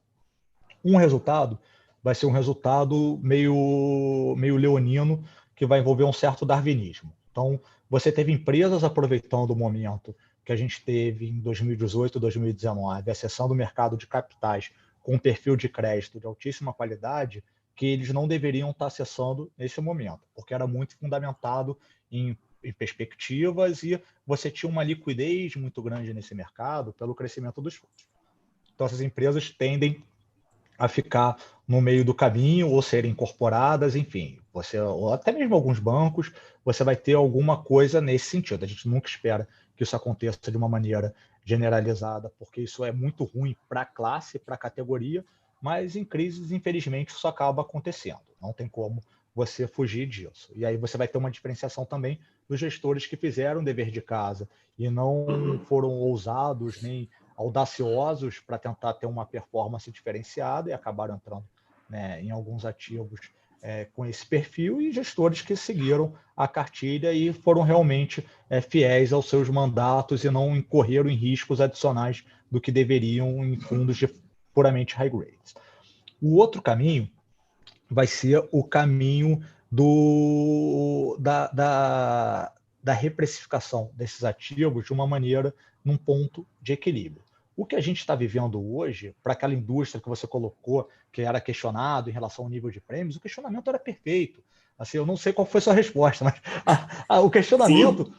Um resultado vai ser um resultado meio leonino, que vai envolver um certo darwinismo. Então, você teve empresas aproveitando o momento que a gente teve em 2018, 2019, a cessão do mercado de capitais com um perfil de crédito de altíssima qualidade, que eles não deveriam estar acessando nesse momento, porque era muito fundamentado em perspectivas e você tinha uma liquidez muito grande nesse mercado pelo crescimento dos fundos. Então, essas empresas tendem a ficar no meio do caminho ou serem incorporadas, enfim, ou até mesmo alguns bancos, você vai ter alguma coisa nesse sentido. A gente nunca espera que isso aconteça de uma maneira generalizada, porque isso é muito ruim para a classe, para a categoria, mas em crises, infelizmente, isso acaba acontecendo. Não tem como você fugir disso. E aí você vai ter uma diferenciação também dos gestores que fizeram o dever de casa e não foram ousados nem audaciosos para tentar ter uma performance diferenciada e acabaram entrando, né, em alguns ativos com esse perfil, e gestores que seguiram a cartilha e foram realmente fiéis aos seus mandatos e não incorreram em riscos adicionais do que deveriam em fundos de puramente high grades. O outro caminho vai ser o caminho da reprecificação desses ativos de uma maneira num ponto de equilíbrio. O que a gente está vivendo hoje, para aquela indústria que você colocou, que era questionado em relação ao nível de prêmios, o questionamento era perfeito. Assim, eu não sei qual foi a sua resposta, mas o questionamento Sim.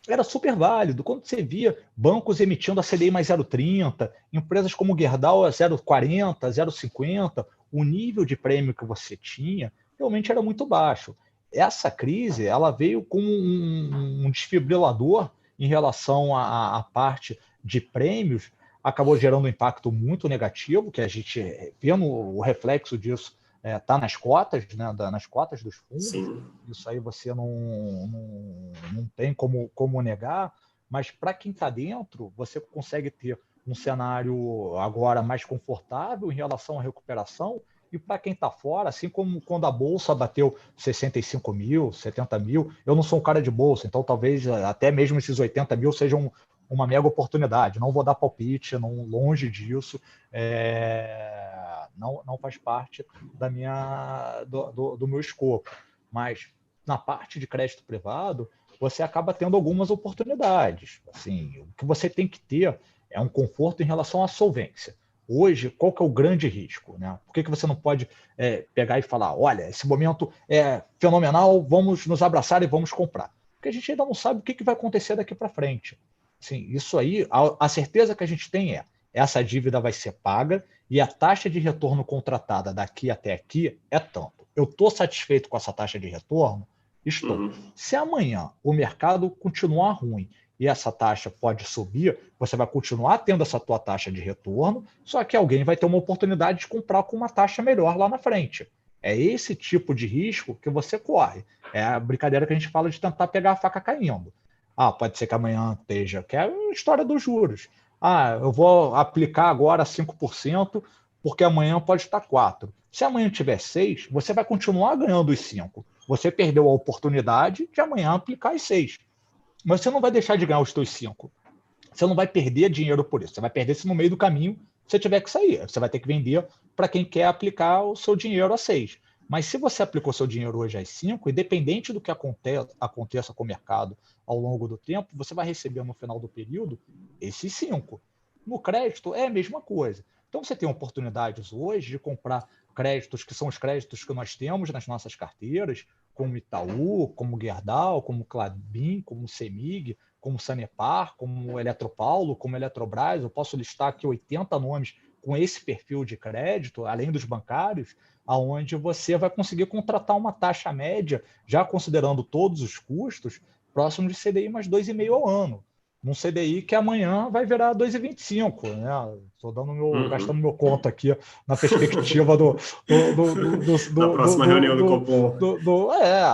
era super válido. Quando você via bancos emitindo a CDI mais 0,30, empresas como Gerdau a 0,40, 0,50, o nível de prêmio que você tinha realmente era muito baixo. Essa crise ela veio com um desfibrilador em relação à parte de prêmios, acabou gerando um impacto muito negativo, que a gente vendo o reflexo disso está nas cotas, né, nas cotas dos fundos. Sim. Isso aí você não tem como negar, mas para quem está dentro, você consegue ter um cenário agora mais confortável em relação à recuperação, e para quem está fora, assim como quando a Bolsa bateu 65 mil, 70 mil, eu não sou um cara de Bolsa, então talvez até mesmo esses 80 mil sejam uma mega oportunidade. Não vou dar palpite, não, longe disso, não faz parte do meu escopo. Mas na parte de crédito privado, você acaba tendo algumas oportunidades. Assim, o que você tem que ter é um conforto em relação à solvência. Hoje, qual que é o grande risco? Né? Por que você não pode pegar e falar, olha, esse momento é fenomenal, vamos nos abraçar e vamos comprar? Porque a gente ainda não sabe o que vai acontecer daqui para frente. Assim, isso aí, a certeza que a gente tem essa dívida vai ser paga e a taxa de retorno contratada daqui até aqui é tanto. Eu estou satisfeito com essa taxa de retorno? Estou. Se amanhã o mercado continuar ruim e essa taxa pode subir, você vai continuar tendo essa tua taxa de retorno, só que alguém vai ter uma oportunidade de comprar com uma taxa melhor lá na frente. É esse tipo de risco que você corre. É a brincadeira que a gente fala de tentar pegar a faca caindo. Pode ser que amanhã esteja, que é a história dos juros. Eu vou aplicar agora 5%, porque amanhã pode estar 4%. Se amanhã tiver 6%, você vai continuar ganhando os 5%. Você perdeu a oportunidade de amanhã aplicar os 6%. Mas você não vai deixar de ganhar os seus 5%. Você não vai perder dinheiro por isso. Você vai perder se no meio do caminho você tiver que sair. Você vai ter que vender para quem quer aplicar o seu dinheiro a 6%. Mas se você aplicou seu dinheiro hoje às 5%, independente do que aconteça com o mercado ao longo do tempo, você vai receber no final do período esses 5%. No crédito é a mesma coisa. Então você tem oportunidades hoje de comprar créditos que são os créditos que nós temos nas nossas carteiras, como Itaú, como Gerdau, como Klabin, como Semig, como Sanepar, como Eletropaulo, como Eletrobras. Eu posso listar aqui 80 nomes com esse perfil de crédito, além dos bancários, aonde você vai conseguir contratar uma taxa média, já considerando todos os custos, próximo de CDI mais 2,5 ao ano. Num CDI que amanhã vai virar 2,25, né? Estou gastando meu conto aqui na perspectiva da próxima reunião do Copom.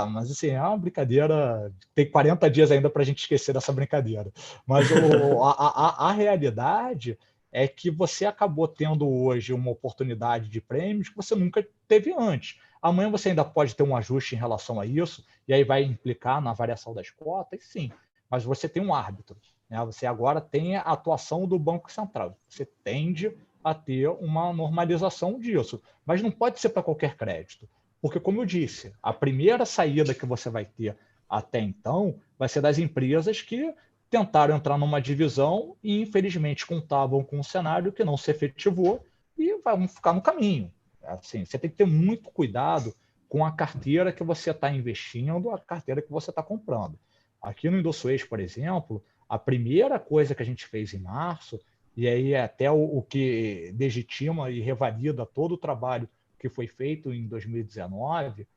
Mas assim, é uma brincadeira. Tem 40 dias ainda para a gente esquecer dessa brincadeira. Mas a realidade é que você acabou tendo hoje uma oportunidade de prêmios que você nunca teve antes. Amanhã você ainda pode ter um ajuste em relação a isso, e aí vai implicar na variação das cotas, sim. Mas você tem um árbitro. Né? Você agora tem a atuação do Banco Central. Você tende a ter uma normalização disso. Mas não pode ser para qualquer crédito. Porque, como eu disse, a primeira saída que você vai ter até então vai ser das empresas que tentaram entrar numa divisão e, infelizmente, contavam com um cenário que não se efetivou e vão ficar no caminho. Assim, você tem que ter muito cuidado com a carteira que você está investindo, a carteira que você está comprando. Aqui no Indosuez, por exemplo, a primeira coisa que a gente fez em março, e aí é até o que legitima e revalida todo o trabalho que foi feito em 2019,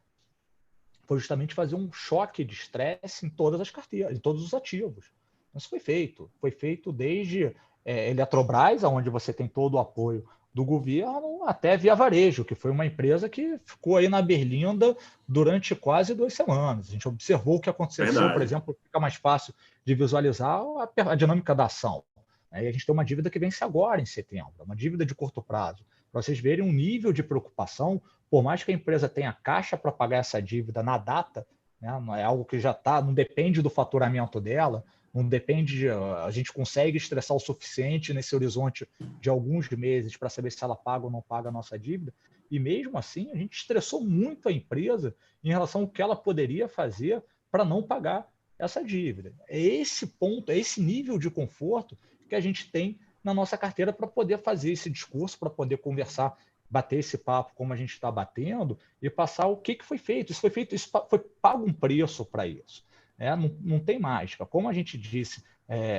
foi justamente fazer um choque de estresse em todas as carteiras, em todos os ativos. Isso foi feito. Foi feito desde Eletrobras, onde você tem todo o apoio do governo até Via Varejo, que foi uma empresa que ficou aí na berlinda durante quase 2 semanas. A gente observou o que aconteceu, Verdade. por exemplo, fica mais fácil de visualizar a dinâmica da ação. E a gente tem uma dívida que vence agora, em setembro, uma dívida de curto prazo. Para vocês verem um nível de preocupação, por mais que a empresa tenha caixa para pagar essa dívida na data, né, não é algo que já está, não depende do faturamento dela, não depende, a gente consegue estressar o suficiente nesse horizonte de alguns meses para saber se ela paga ou não paga a nossa dívida, e mesmo assim a gente estressou muito a empresa em relação ao que ela poderia fazer para não pagar essa dívida. É esse ponto, é esse nível de conforto que a gente tem na nossa carteira para poder fazer esse discurso, para poder conversar, bater esse papo como a gente está batendo e passar o que foi feito. Isso foi feito, isso foi pago um preço para isso. Não tem mágica. Como a gente disse,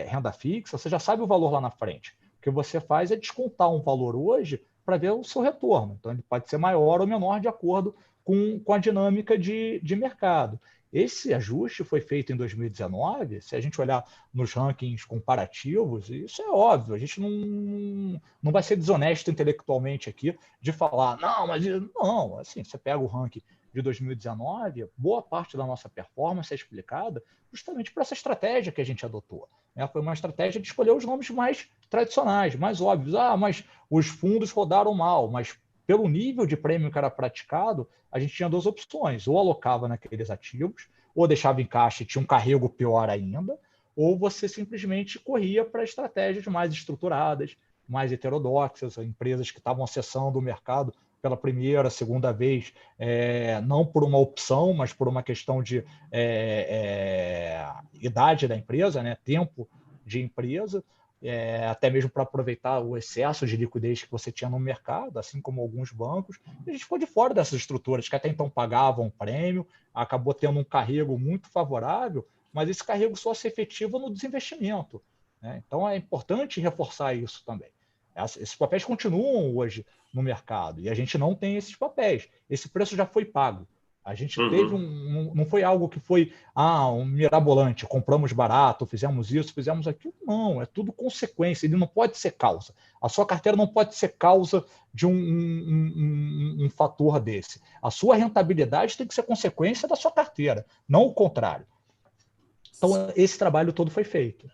renda fixa, você já sabe o valor lá na frente. O que você faz é descontar um valor hoje para ver o seu retorno. Então, ele pode ser maior ou menor de acordo com a dinâmica de mercado. Esse ajuste foi feito em 2019, se a gente olhar nos rankings comparativos, isso é óbvio, a gente não vai ser desonesto intelectualmente aqui de falar, não, assim, você pega o ranking de 2019, boa parte da nossa performance é explicada justamente por essa estratégia que a gente adotou. Foi uma estratégia de escolher os nomes mais tradicionais, mais óbvios. Mas os fundos rodaram mal, mas pelo nível de prêmio que era praticado, a gente tinha 2 opções, ou alocava naqueles ativos, ou deixava em caixa e tinha um carrego pior ainda, ou você simplesmente corria para estratégias mais estruturadas, mais heterodoxas, empresas que estavam acessando o mercado pela primeira, segunda vez, não por uma opção, mas por uma questão de idade da empresa, né? Tempo de empresa, até mesmo para aproveitar o excesso de liquidez que você tinha no mercado, assim como alguns bancos. E a gente ficou de fora dessas estruturas, que até então pagavam prêmio, acabou tendo um carrego muito favorável, mas esse carrego só se efetiva no desinvestimento. Né? Então é importante reforçar isso também. Esses papéis continuam hoje no mercado e a gente não tem esses papéis. Esse preço já foi pago. A gente teve não foi algo que foi um mirabolante, compramos barato, fizemos isso, fizemos aquilo. Não, é tudo consequência, ele não pode ser causa. A sua carteira não pode ser causa de um fator desse. A sua rentabilidade tem que ser consequência da sua carteira, não o contrário. Então, esse trabalho todo foi feito.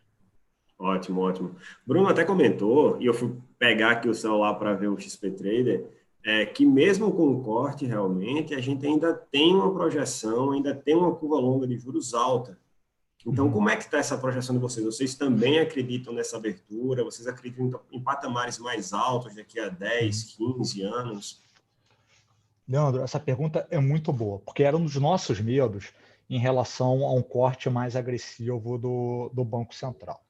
Ótimo, ótimo. Bruno até comentou, e eu fui pegar aqui o celular para ver o XP Trader, que mesmo com o corte, realmente, a gente ainda tem uma projeção, ainda tem uma curva longa de juros alta. Então, como é que está essa projeção de vocês? Vocês também acreditam nessa abertura? Vocês acreditam em patamares mais altos daqui a 10, 15 anos? Leandro, essa pergunta é muito boa, porque era um dos nossos medos em relação a um corte mais agressivo do Banco Central.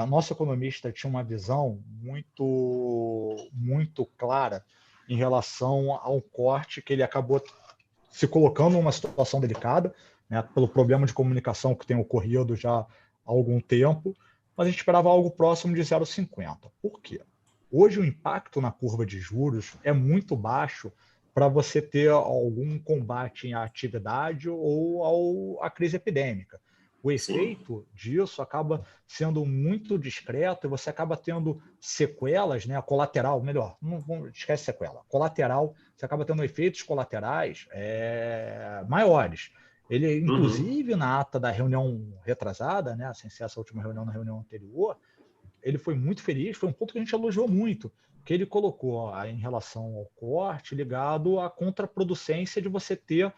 O nosso economista tinha uma visão muito clara em relação ao corte, que ele acabou se colocando numa situação delicada, né, pelo problema de comunicação que tem ocorrido já há algum tempo, mas a gente esperava algo próximo de 0,50. Por quê? Hoje o impacto na curva de juros é muito baixo para você ter algum combate à atividade ou à crise epidêmica. O efeito disso acaba sendo muito discreto e você acaba tendo sequelas, né, colateral, melhor, não esquece sequela, colateral, você acaba tendo efeitos colaterais maiores. Ele, inclusive, na ata da reunião retrasada, né, sem ser essa última reunião, na reunião anterior, ele foi muito feliz, foi um ponto que a gente elogiou muito, que ele colocou em relação ao corte ligado à contraproducência de você ter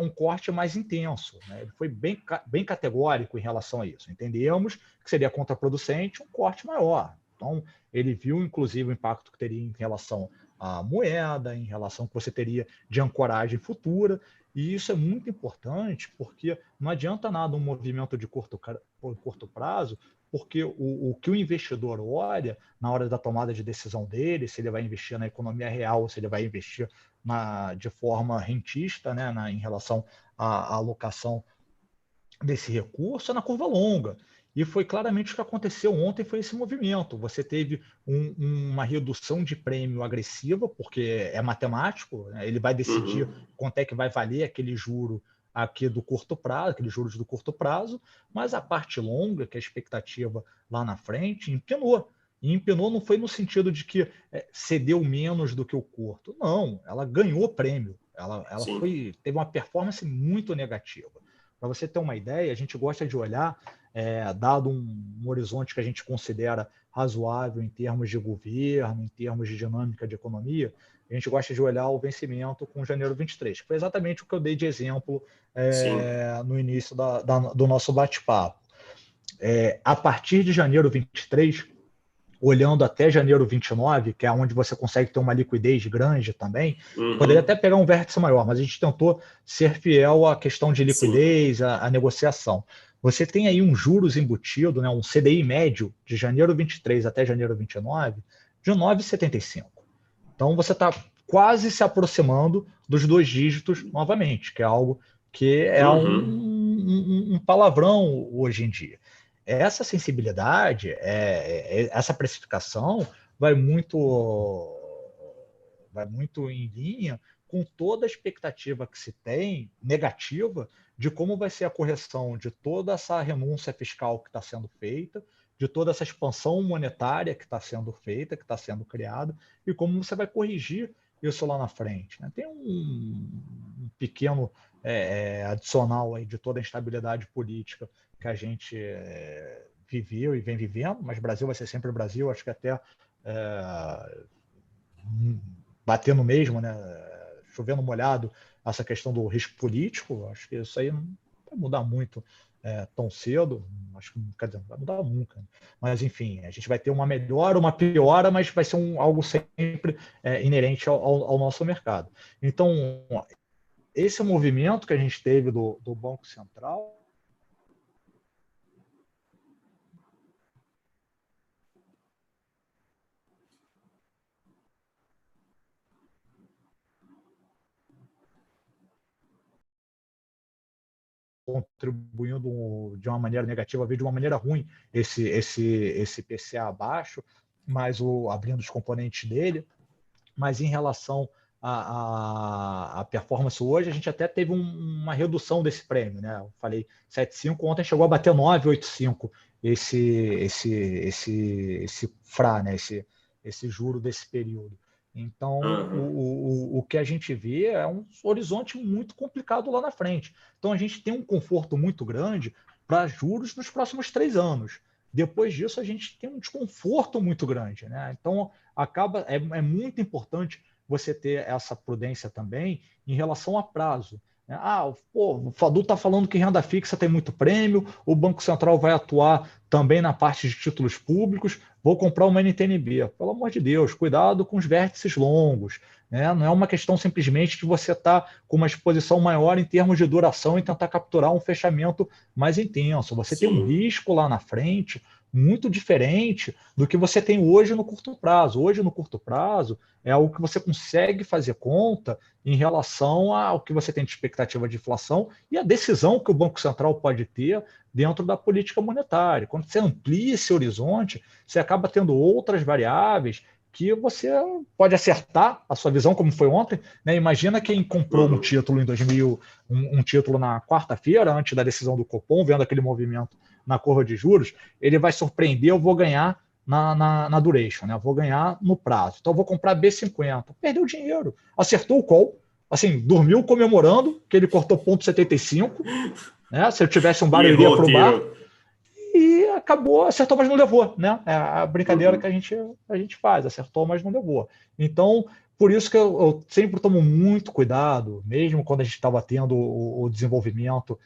um corte mais intenso. Né? Ele foi bem categórico em relação a isso. Entendemos que seria contraproducente um corte maior. Então, ele viu, inclusive, o impacto que teria em relação à moeda, em relação ao que você teria de ancoragem futura, e isso é muito importante, porque não adianta nada um movimento de curto prazo, porque o que o investidor olha na hora da tomada de decisão dele, se ele vai investir na economia real ou se ele vai investir de forma rentista, né, em relação à alocação desse recurso, é na curva longa. E foi claramente o que aconteceu ontem, foi esse movimento. Você teve uma redução de prêmio agressiva, porque é matemático, né? Ele vai decidir quanto é que vai valer aquele juro aqui do curto prazo, aqueles juros do curto prazo, mas a parte longa, que é a expectativa lá na frente, empinou. E empinou não foi no sentido de que cedeu menos do que o curto. Não, ela ganhou prêmio. Ela teve uma performance muito negativa. Para você ter uma ideia, a gente gosta de olhar, dado um horizonte que a gente considera razoável em termos de governo, em termos de dinâmica de economia, a gente gosta de olhar o vencimento com janeiro 23, que foi exatamente o que eu dei de exemplo no início do nosso bate-papo. A partir de janeiro 23, olhando até janeiro 29, que é onde você consegue ter uma liquidez grande também, poderia até pegar um vértice maior, mas a gente tentou ser fiel à questão de liquidez, à negociação. Você tem aí um juros embutido, né, um CDI médio de janeiro 23 até janeiro 29 de 9,75. Então você está quase se aproximando dos 2 dígitos novamente, que é algo que é um palavrão hoje em dia. Essa sensibilidade, essa precificação vai muito em linha com toda a expectativa que se tem, negativa, de como vai ser a correção de toda essa renúncia fiscal que está sendo feita, de toda essa expansão monetária que está sendo feita, que está sendo criada, e como você vai corrigir isso lá na frente. Né? Tem um pequeno adicional aí de toda a instabilidade política que a gente viveu e vem vivendo, mas o Brasil vai ser sempre o Brasil, acho que até batendo mesmo, né, chovendo molhado, essa questão do risco político, acho que isso aí não vai mudar muito tão cedo, acho que quer dizer, não vai mudar nunca. Mas, enfim, a gente vai ter uma melhora, uma piora, mas vai ser algo sempre inerente ao nosso mercado. Então, esse movimento que a gente teve do Banco Central contribuindo de uma maneira negativa, veio de uma maneira ruim esse PCA abaixo, mas abrindo os componentes dele. Mas em relação à performance hoje, a gente até teve uma redução desse prêmio, né? Eu falei 7,5, ontem chegou a bater 9,85 esse FRA, né? Esse juro desse período. Então, o que a gente vê é um horizonte muito complicado lá na frente. Então, a gente tem um conforto muito grande para juros nos próximos 3 anos. Depois disso, a gente tem um desconforto muito grande. Né? Então, é muito importante você ter essa prudência também em relação a prazo. O Fadu está falando que renda fixa tem muito prêmio, o Banco Central vai atuar também na parte de títulos públicos, vou comprar uma NTNB. Pelo amor de Deus, cuidado com os vértices longos. Né? Não é uma questão simplesmente de você estar com uma exposição maior em termos de duração e tentar capturar um fechamento mais intenso. Você tem um risco lá na frente muito diferente do que você tem hoje no curto prazo. Hoje, no curto prazo, é algo que você consegue fazer conta em relação ao que você tem de expectativa de inflação e a decisão que o Banco Central pode ter dentro da política monetária. Quando você amplia esse horizonte, você acaba tendo outras variáveis que você pode acertar a sua visão, como foi ontem. Né? Imagina quem comprou um título em 2000, um título na quarta-feira, antes da decisão do Copom, vendo aquele movimento na curva de juros, ele vai surpreender, eu vou ganhar na duration, né? Eu vou ganhar no prazo. Então, eu vou comprar B50. Perdeu dinheiro. Acertou o call, assim, dormiu comemorando que ele cortou 0,75. Né? Se eu tivesse um bar, eu iria para o bar. E acabou, acertou, mas não levou. Né? É a brincadeira que a gente faz. Acertou, mas não levou. Então, por isso que eu sempre tomo muito cuidado, mesmo quando a gente estava tendo o desenvolvimento,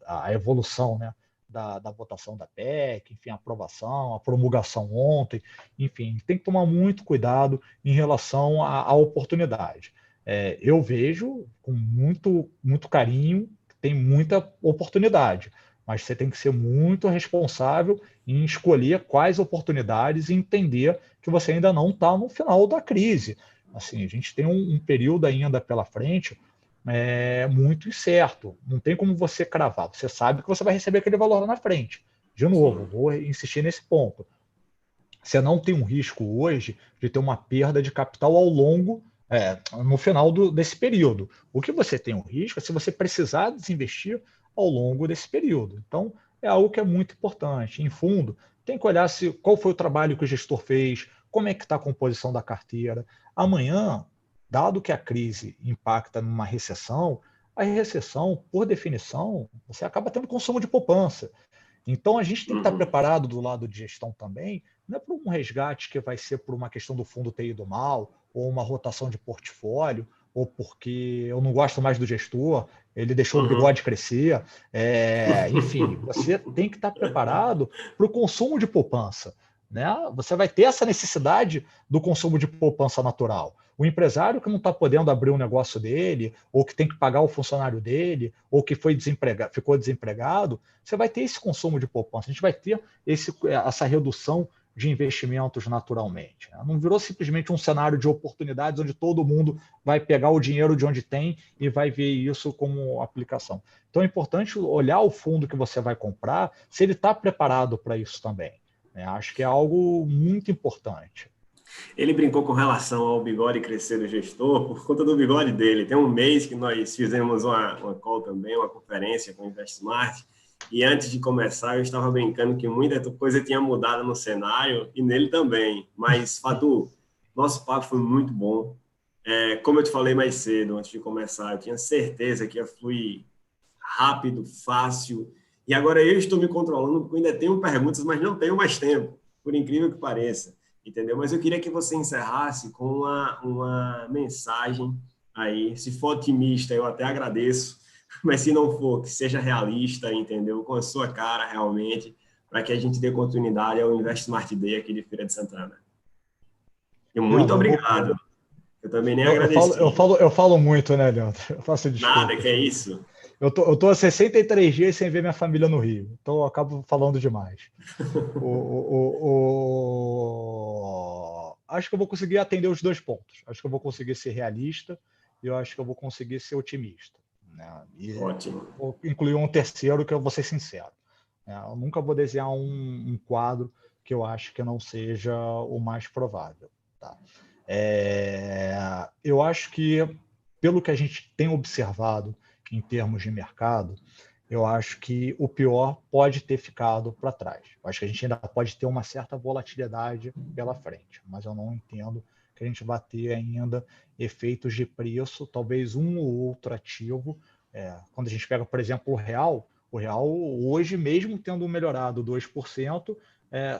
a evolução, né, da votação da PEC, enfim, a aprovação, a promulgação ontem, enfim, tem que tomar muito cuidado em relação à oportunidade. Eu vejo com muito carinho que tem muita oportunidade, mas você tem que ser muito responsável em escolher quais oportunidades e entender que você ainda não está no final da crise. Assim, a gente tem um período ainda pela frente muito incerto. Não tem como você cravar. Você sabe que você vai receber aquele valor lá na frente. De novo, vou insistir nesse ponto. Você não tem um risco hoje de ter uma perda de capital ao longo, no final desse período. O que você tem um risco é se você precisar desinvestir ao longo desse período. Então, é algo que é muito importante. Em fundo, tem que olhar qual foi o trabalho que o gestor fez, como é que está a composição da carteira. Amanhã, dado que a crise impacta numa recessão, a recessão, por definição, você acaba tendo consumo de poupança. Então, a gente tem que estar preparado do lado de gestão também, não é para um resgate que vai ser por uma questão do fundo ter ido mal, ou uma rotação de portfólio, ou porque eu não gosto mais do gestor, ele deixou o bigode crescer. Enfim, você tem que estar preparado para o consumo de poupança. Né? Você vai ter essa necessidade do consumo de poupança natural. O empresário que não está podendo abrir um negócio dele, ou que tem que pagar o funcionário dele, ou que ficou desempregado, você vai ter esse consumo de poupança. A gente vai ter essa redução de investimentos naturalmente. Né? Não virou simplesmente um cenário de oportunidades onde todo mundo vai pegar o dinheiro de onde tem e vai ver isso como aplicação. Então é importante olhar o fundo que você vai comprar, se ele está preparado para isso também. Acho que é algo muito importante. Ele brincou com relação ao bigode crescer do gestor por conta do bigode dele. Tem um mês que nós fizemos uma call também, uma conferência com o InvestSmart, e antes de começar eu estava brincando que muita coisa tinha mudado no cenário e nele também. Mas, Fadu, nosso papo foi muito bom. Como eu te falei mais cedo, antes de começar, eu tinha certeza que ia fluir rápido, fácil, e agora eu estou me controlando porque ainda tenho perguntas, mas não tenho mais tempo, por incrível que pareça. Entendeu? Mas eu queria que você encerrasse com uma mensagem aí. Se for otimista, eu até agradeço, mas se não for, que seja realista, entendeu? Com a sua cara, realmente, para que a gente dê continuidade ao InvestSmart Day aqui de Feira de Santana. E muito obrigado. Eu também nem agradeci. Eu falo muito, né, Leandro? Eu faço desculpa. Nada, que é isso. Eu tô há 63 dias sem ver minha família no Rio, então eu acabo falando demais. Acho que eu vou conseguir atender os dois pontos. Acho que eu vou conseguir ser realista e eu acho que eu vou conseguir ser otimista. Né? E ótimo. Vou incluir um terceiro que eu vou ser sincero. Eu nunca vou desenhar um quadro que eu acho que não seja o mais provável. Tá? Eu acho que, pelo que a gente tem observado em termos de mercado, eu acho que o pior pode ter ficado para trás. Eu acho que a gente ainda pode ter uma certa volatilidade pela frente, mas eu não entendo que a gente vai ter ainda efeitos de preço, talvez um ou outro ativo. Quando a gente pega, por exemplo, o real hoje, mesmo tendo melhorado 2%,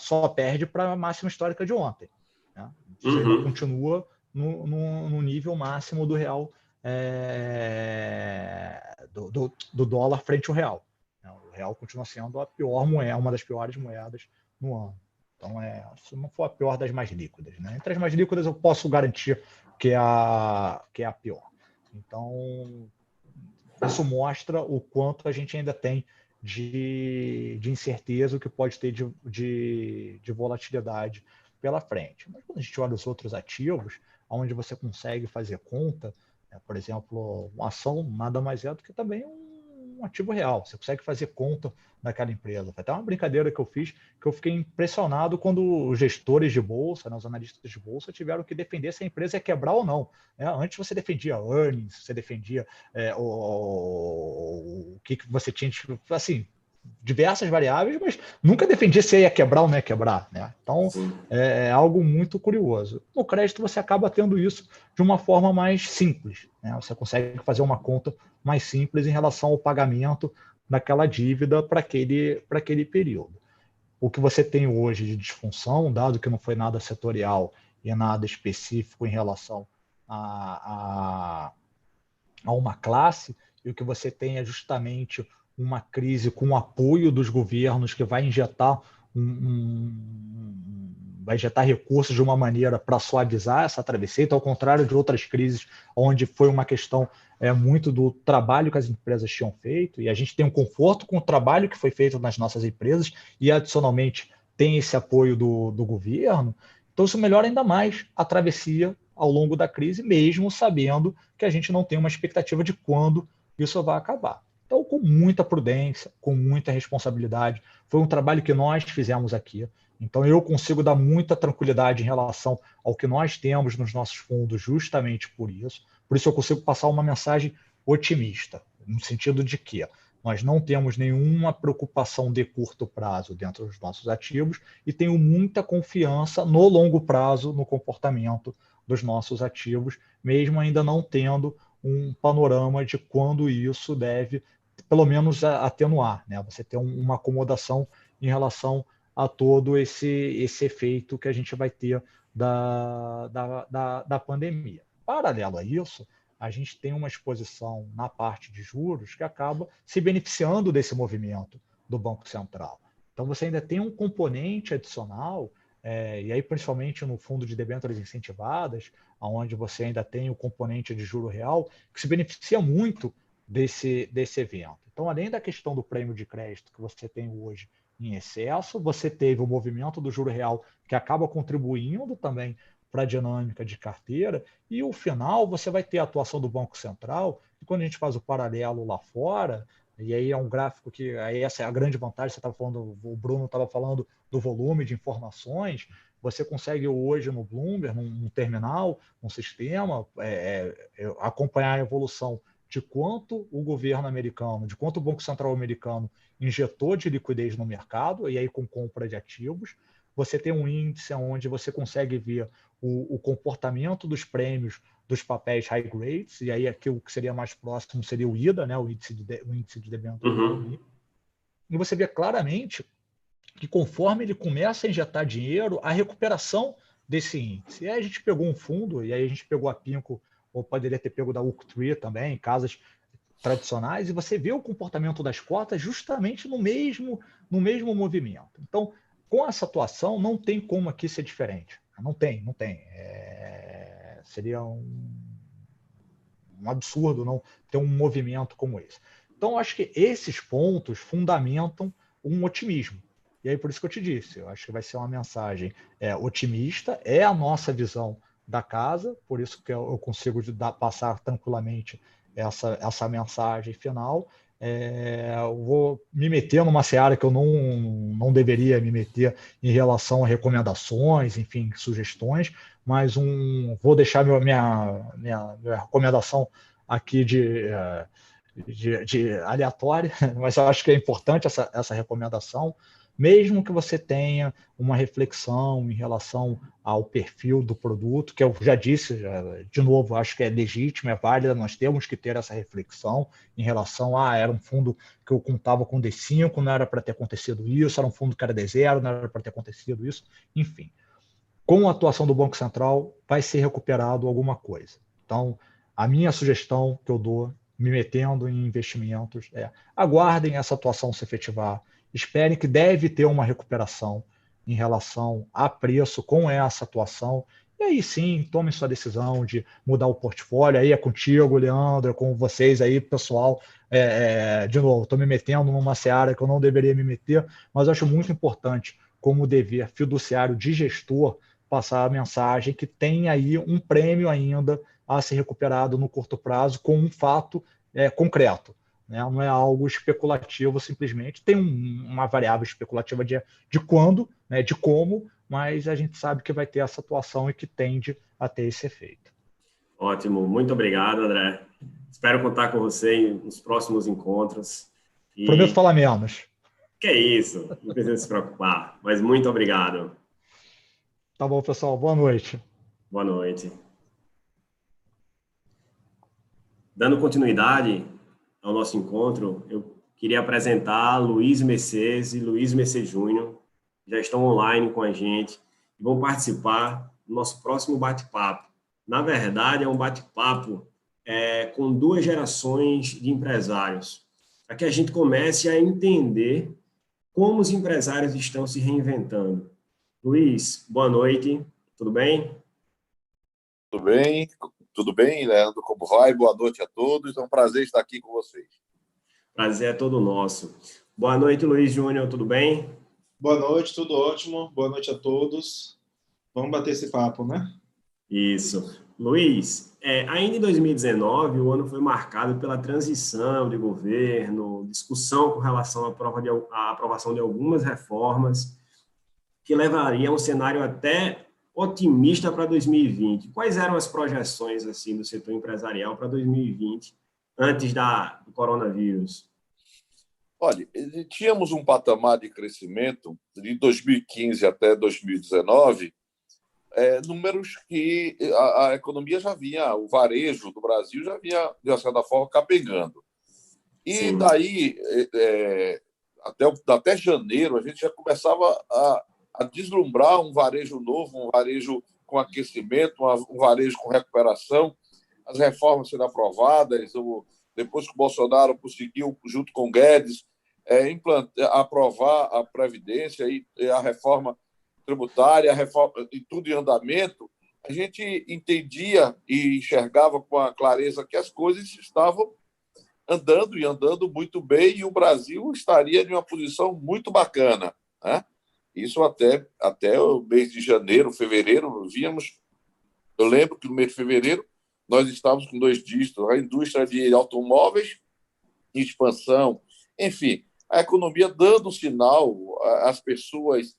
só perde para a máxima histórica de ontem. Né? Isso ainda continua no nível máximo do real, do dólar frente ao real. O real continua sendo a pior moeda, uma das piores moedas no ano. Então, se não for a pior das mais líquidas. Né? Entre as mais líquidas, eu posso garantir que é a pior. Então, isso mostra o quanto a gente ainda tem de incerteza, o que pode ter de volatilidade pela frente. Mas quando a gente olha os outros ativos, onde você consegue fazer conta, por exemplo, uma ação nada mais é do que também um ativo real. Você consegue fazer conta daquela empresa. Foi até uma brincadeira que eu fiz, que eu fiquei impressionado quando os gestores de bolsa, os analistas de bolsa, tiveram que defender se a empresa ia quebrar ou não. Antes você defendia earnings, você defendia o que você tinha, assim, diversas variáveis, mas nunca defendia se ia quebrar ou não ia quebrar. Né? Então, é algo muito curioso. No crédito, você acaba tendo isso de uma forma mais simples. Né? Você consegue fazer uma conta mais simples em relação ao pagamento daquela dívida para aquele período. O que você tem hoje de disfunção, dado que não foi nada setorial e nada específico em relação a uma classe, e o que você tem é justamente uma crise com o apoio dos governos que vai injetar recursos de uma maneira para suavizar essa travessia. Então, ao contrário de outras crises, onde foi uma questão muito do trabalho que as empresas tinham feito, e a gente tem um conforto com o trabalho que foi feito nas nossas empresas, e adicionalmente tem esse apoio do governo, então isso melhora ainda mais a travessia ao longo da crise, mesmo sabendo que a gente não tem uma expectativa de quando isso vai acabar. Então, com muita prudência, com muita responsabilidade, foi um trabalho que nós fizemos aqui. Então, eu consigo dar muita tranquilidade em relação ao que nós temos nos nossos fundos justamente por isso. Por isso, eu consigo passar uma mensagem otimista, no sentido de que Nós não temos nenhuma preocupação de curto prazo dentro dos nossos ativos e tenho muita confiança no longo prazo no comportamento dos nossos ativos, mesmo ainda não tendo um panorama de quando isso deve, pelo menos, atenuar, né? Você ter uma acomodação em relação a todo esse efeito que a gente vai ter da pandemia. Paralelo a isso, a gente tem uma exposição na parte de juros que acaba se beneficiando desse movimento do Banco Central. Então, você ainda tem um componente adicional, e aí principalmente no fundo de debêntures incentivadas, onde você ainda tem o componente de juro real, que se beneficia muito desse evento. Então, além da questão do prêmio de crédito que você tem hoje em excesso, você teve o movimento do juro real que acaba contribuindo também para a dinâmica de carteira, e o final você vai ter a atuação do Banco Central, e quando a gente faz o paralelo lá fora, e aí é um gráfico que, aí essa é a grande vantagem, você estava falando, o Bruno estava falando do volume de informações, você consegue hoje no Bloomberg, num terminal, num sistema, acompanhar a evolução de quanto o governo americano, de quanto o Banco Central americano injetou de liquidez no mercado, e aí com compra de ativos. Você tem um índice onde você consegue ver o comportamento dos prêmios dos papéis high grades, e aí aqui o que seria mais próximo seria o IDA, né, o índice de debêntures da União. E você vê claramente que conforme ele começa a injetar dinheiro, a recuperação desse índice. E aí a gente pegou um fundo, e aí a gente pegou a Pinco, ou poderia ter pego da Oaktree também, casas tradicionais, e você vê o comportamento das cotas justamente no mesmo movimento. Então, com essa atuação, não tem como aqui ser diferente. Não tem. Seria um absurdo não ter um movimento como esse. Então, eu acho que esses pontos fundamentam um otimismo. E aí, por isso que eu te disse, eu acho que vai ser uma mensagem otimista, é a nossa visão da casa, por isso que eu consigo passar tranquilamente essa mensagem final. Eu vou me meter numa seara que eu não deveria me meter em relação a recomendações, enfim, sugestões, mas vou deixar minha recomendação aqui de aleatória, mas eu acho que é importante essa recomendação, mesmo que você tenha uma reflexão em relação ao perfil do produto, que eu já disse, de novo, acho que é legítimo, é válida, nós temos que ter essa reflexão em relação era um fundo que eu contava com D5, não era para ter acontecido isso, era um fundo que era D0, não era para ter acontecido isso, enfim. Com a atuação do Banco Central, vai ser recuperado alguma coisa. Então, a minha sugestão que eu dou, me metendo em investimentos, aguardem essa atuação se efetivar, esperem que deve ter uma recuperação em relação a preço com essa atuação, e aí sim, tomem sua decisão de mudar o portfólio, aí é contigo, Leandro, com vocês aí, pessoal, de novo, estou me metendo numa seara que eu não deveria me meter, mas eu acho muito importante, como dever fiduciário de gestor, passar a mensagem que tem aí um prêmio ainda a ser recuperado no curto prazo com um fato concreto. Né? Não é algo especulativo simplesmente. Tem uma variável especulativa de quando, né? De como, mas a gente sabe que vai ter essa atuação e que tende a ter esse efeito. Ótimo, muito obrigado, André. Espero contar com você nos próximos encontros. Prometo falar menos. Que é isso, não precisa se preocupar, mas muito obrigado. Tá bom, pessoal. Boa noite. Boa noite. Dando continuidade ao nosso encontro, eu queria apresentar Luiz Mercedes e Luiz Mercedes Júnior, que já estão online com a gente e vão participar do nosso próximo bate-papo. Na verdade, é um bate-papo com duas gerações de empresários, para que a gente comece a entender como os empresários estão se reinventando. Luiz, boa noite, tudo bem? Tudo bem, Leandro, como vai? Boa noite a todos, é um prazer estar aqui com vocês. Prazer é todo nosso. Boa noite, Luiz Júnior, tudo bem? Boa noite, tudo ótimo, boa noite a todos. Vamos bater esse papo, né? Isso. Luiz, ainda em 2019, o ano foi marcado pela transição de governo, discussão com relação à aprovação de algumas reformas, que levaria a um cenário até otimista para 2020. Quais eram as projeções assim do setor empresarial para 2020, antes do coronavírus? Olha, tínhamos um patamar de crescimento de 2015 até 2019, números que a economia já vinha, o varejo do Brasil já vinha, de uma certa forma, capengando. E Sim, daí, até janeiro, a gente já começava a deslumbrar um varejo novo, um varejo com aquecimento, um varejo com recuperação, as reformas sendo aprovadas, depois que o Bolsonaro conseguiu, junto com o Guedes, aprovar a Previdência e a reforma tributária, a reforma, e tudo em andamento, a gente entendia e enxergava com a clareza que as coisas estavam andando e andando muito bem e o Brasil estaria em uma posição muito bacana, né? Isso até o mês de janeiro, fevereiro, víamos. Eu lembro que no mês de fevereiro nós estávamos com 2 dígitos, a indústria de automóveis em expansão, enfim, a economia dando um sinal, as pessoas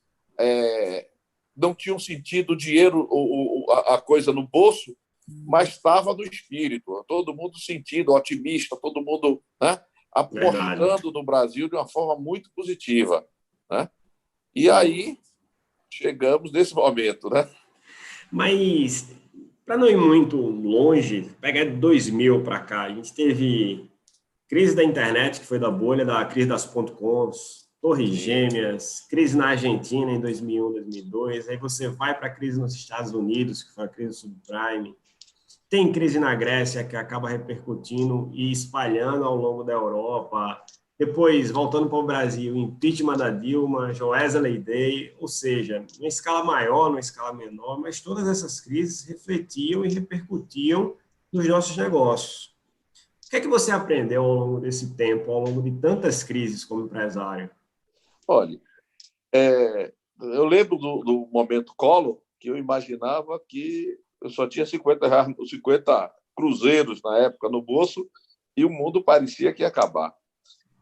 não tinham sentido o dinheiro, a coisa no bolso, mas estava no espírito, todo mundo sentindo, otimista, todo mundo, né, verdade. apostando no Brasil de uma forma muito positiva, né? E aí chegamos nesse momento, né? Mas, para não ir muito longe, pegar de 2000 para cá, a gente teve crise da internet, que foi da bolha, da crise das .coms, Torres Sim. Gêmeas, crise na Argentina em 2001, 2002, aí você vai para a crise nos Estados Unidos, que foi a crise do subprime, tem crise na Grécia, que acaba repercutindo e espalhando ao longo da Europa, depois, voltando para o Brasil, impeachment da Dilma, Joesley Leidey, ou seja, numa escala maior, numa escala menor, mas todas essas crises refletiam e repercutiam nos nossos negócios. O que é que você aprendeu ao longo desse tempo, ao longo de tantas crises como empresário? Olha, eu lembro do momento Collor, que eu imaginava que eu só tinha 50 reais, 50 cruzeiros na época no bolso e o mundo parecia que ia acabar.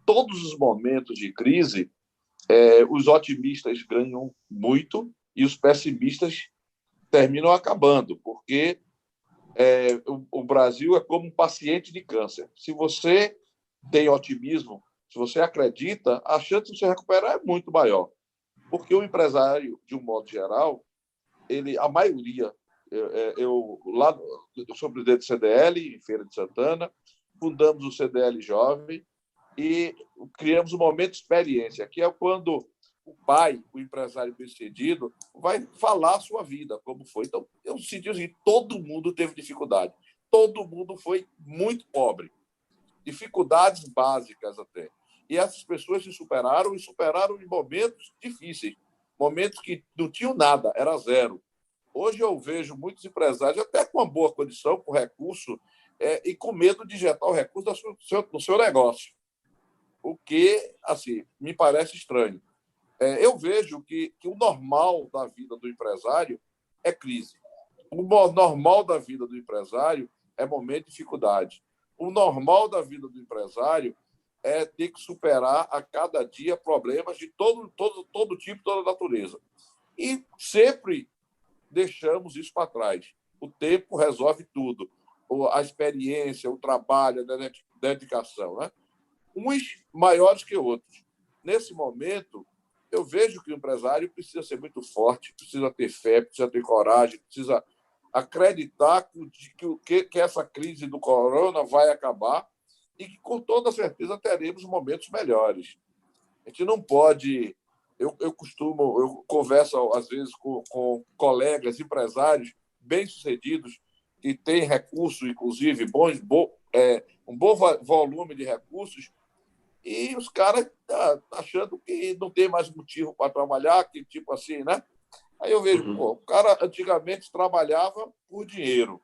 Todos os momentos de crise, os otimistas ganham muito e os pessimistas terminam acabando, porque o Brasil é como um paciente de câncer. Se você tem otimismo, se você acredita, a chance de se recuperar é muito maior. Porque o empresário, de um modo geral, a maioria, eu sou presidente do CDL, em Feira de Santana, fundamos o CDL Jovem e criamos o Momento Experiência, que é quando o pai, o empresário bem-sucedido, vai falar a sua vida, como foi. Então, eu senti assim, todo mundo teve dificuldade, todo mundo foi muito pobre, dificuldades básicas até. E essas pessoas se superaram e superaram em momentos difíceis, momentos que não tinham nada, era zero. Hoje eu vejo muitos empresários até com uma boa condição, com recurso, e com medo de injetar o recurso no seu negócio, o que assim, me parece estranho. Eu vejo que o normal da vida do empresário é crise. O normal da vida do empresário é momento de dificuldade. O normal da vida do empresário é ter que superar a cada dia problemas de todo tipo, toda natureza. E sempre deixamos isso para trás. O tempo resolve tudo. A experiência, o trabalho, a dedicação, né? Uns maiores que outros. Nesse momento, eu vejo que o empresário precisa ser muito forte, precisa ter fé, precisa ter coragem, precisa acreditar que essa crise do corona vai acabar e que, com toda certeza, teremos momentos melhores. A gente não pode... Eu converso, às vezes, com colegas, empresários bem-sucedidos, que têm recursos, inclusive, um bom volume de recursos, e os caras achando que não tem mais motivo para trabalhar, que tipo assim, né? Aí eu vejo, o cara antigamente trabalhava por dinheiro.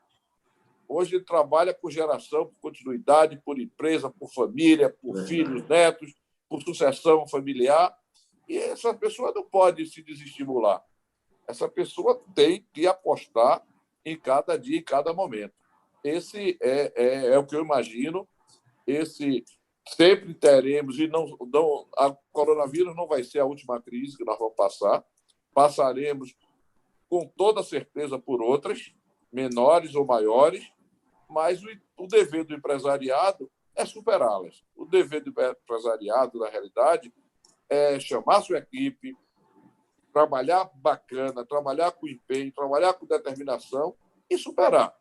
Hoje ele trabalha por geração, por continuidade, por empresa, por família, por filhos, netos, por sucessão familiar. E essa pessoa não pode se desestimular. Essa pessoa tem que apostar em cada dia, em cada momento. Esse é o que eu imagino. Sempre teremos, e a coronavírus não vai ser a última crise que nós vamos passar. Passaremos, com toda certeza, por outras, menores ou maiores, mas o dever do empresariado é superá-las. O dever do empresariado, na realidade, é chamar sua equipe, trabalhar bacana, trabalhar com empenho, trabalhar com determinação e superar.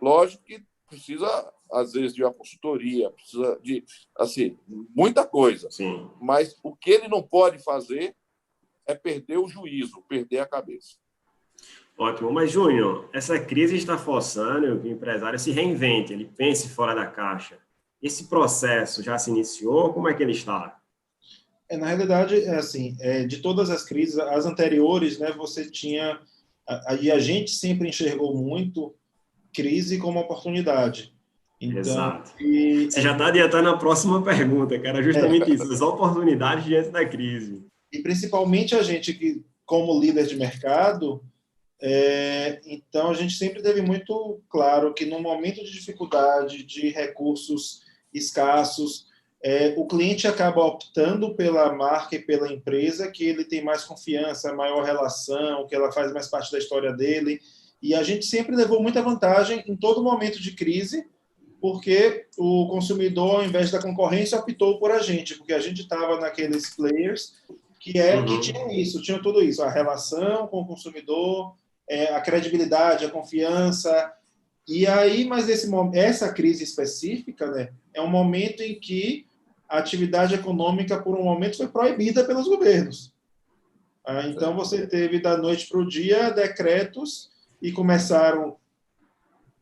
Lógico que precisa, às vezes, de uma consultoria, precisa de assim, muita coisa. Sim. Mas o que ele não pode fazer é perder o juízo, perder a cabeça. Ótimo. Mas, Júnior, essa crise está forçando que o empresário se reinvente, ele pense fora da caixa. Esse processo já se iniciou? Como é que ele está? Na realidade, assim, de todas as crises, as anteriores, né, você tinha, e a gente sempre enxergou muito crise como oportunidade. Então, exato. Você já está adiantando a próxima pergunta, que era justamente isso, as oportunidades diante da crise. E principalmente a gente, que, como líder de mercado, então a gente sempre teve muito claro que no momento de dificuldade, de recursos escassos, o cliente acaba optando pela marca e pela empresa que ele tem mais confiança, maior relação, que ela faz mais parte da história dele. E a gente sempre levou muita vantagem em todo momento de crise, porque o consumidor, ao invés da concorrência, optou por a gente, porque a gente estava naqueles players que tinham isso, tinham tudo isso, a relação com o consumidor, a credibilidade, a confiança. E aí, mas essa crise específica, né, é um momento em que a atividade econômica, por um momento, foi proibida pelos governos. Então, você teve, da noite para o dia, decretos e começaram...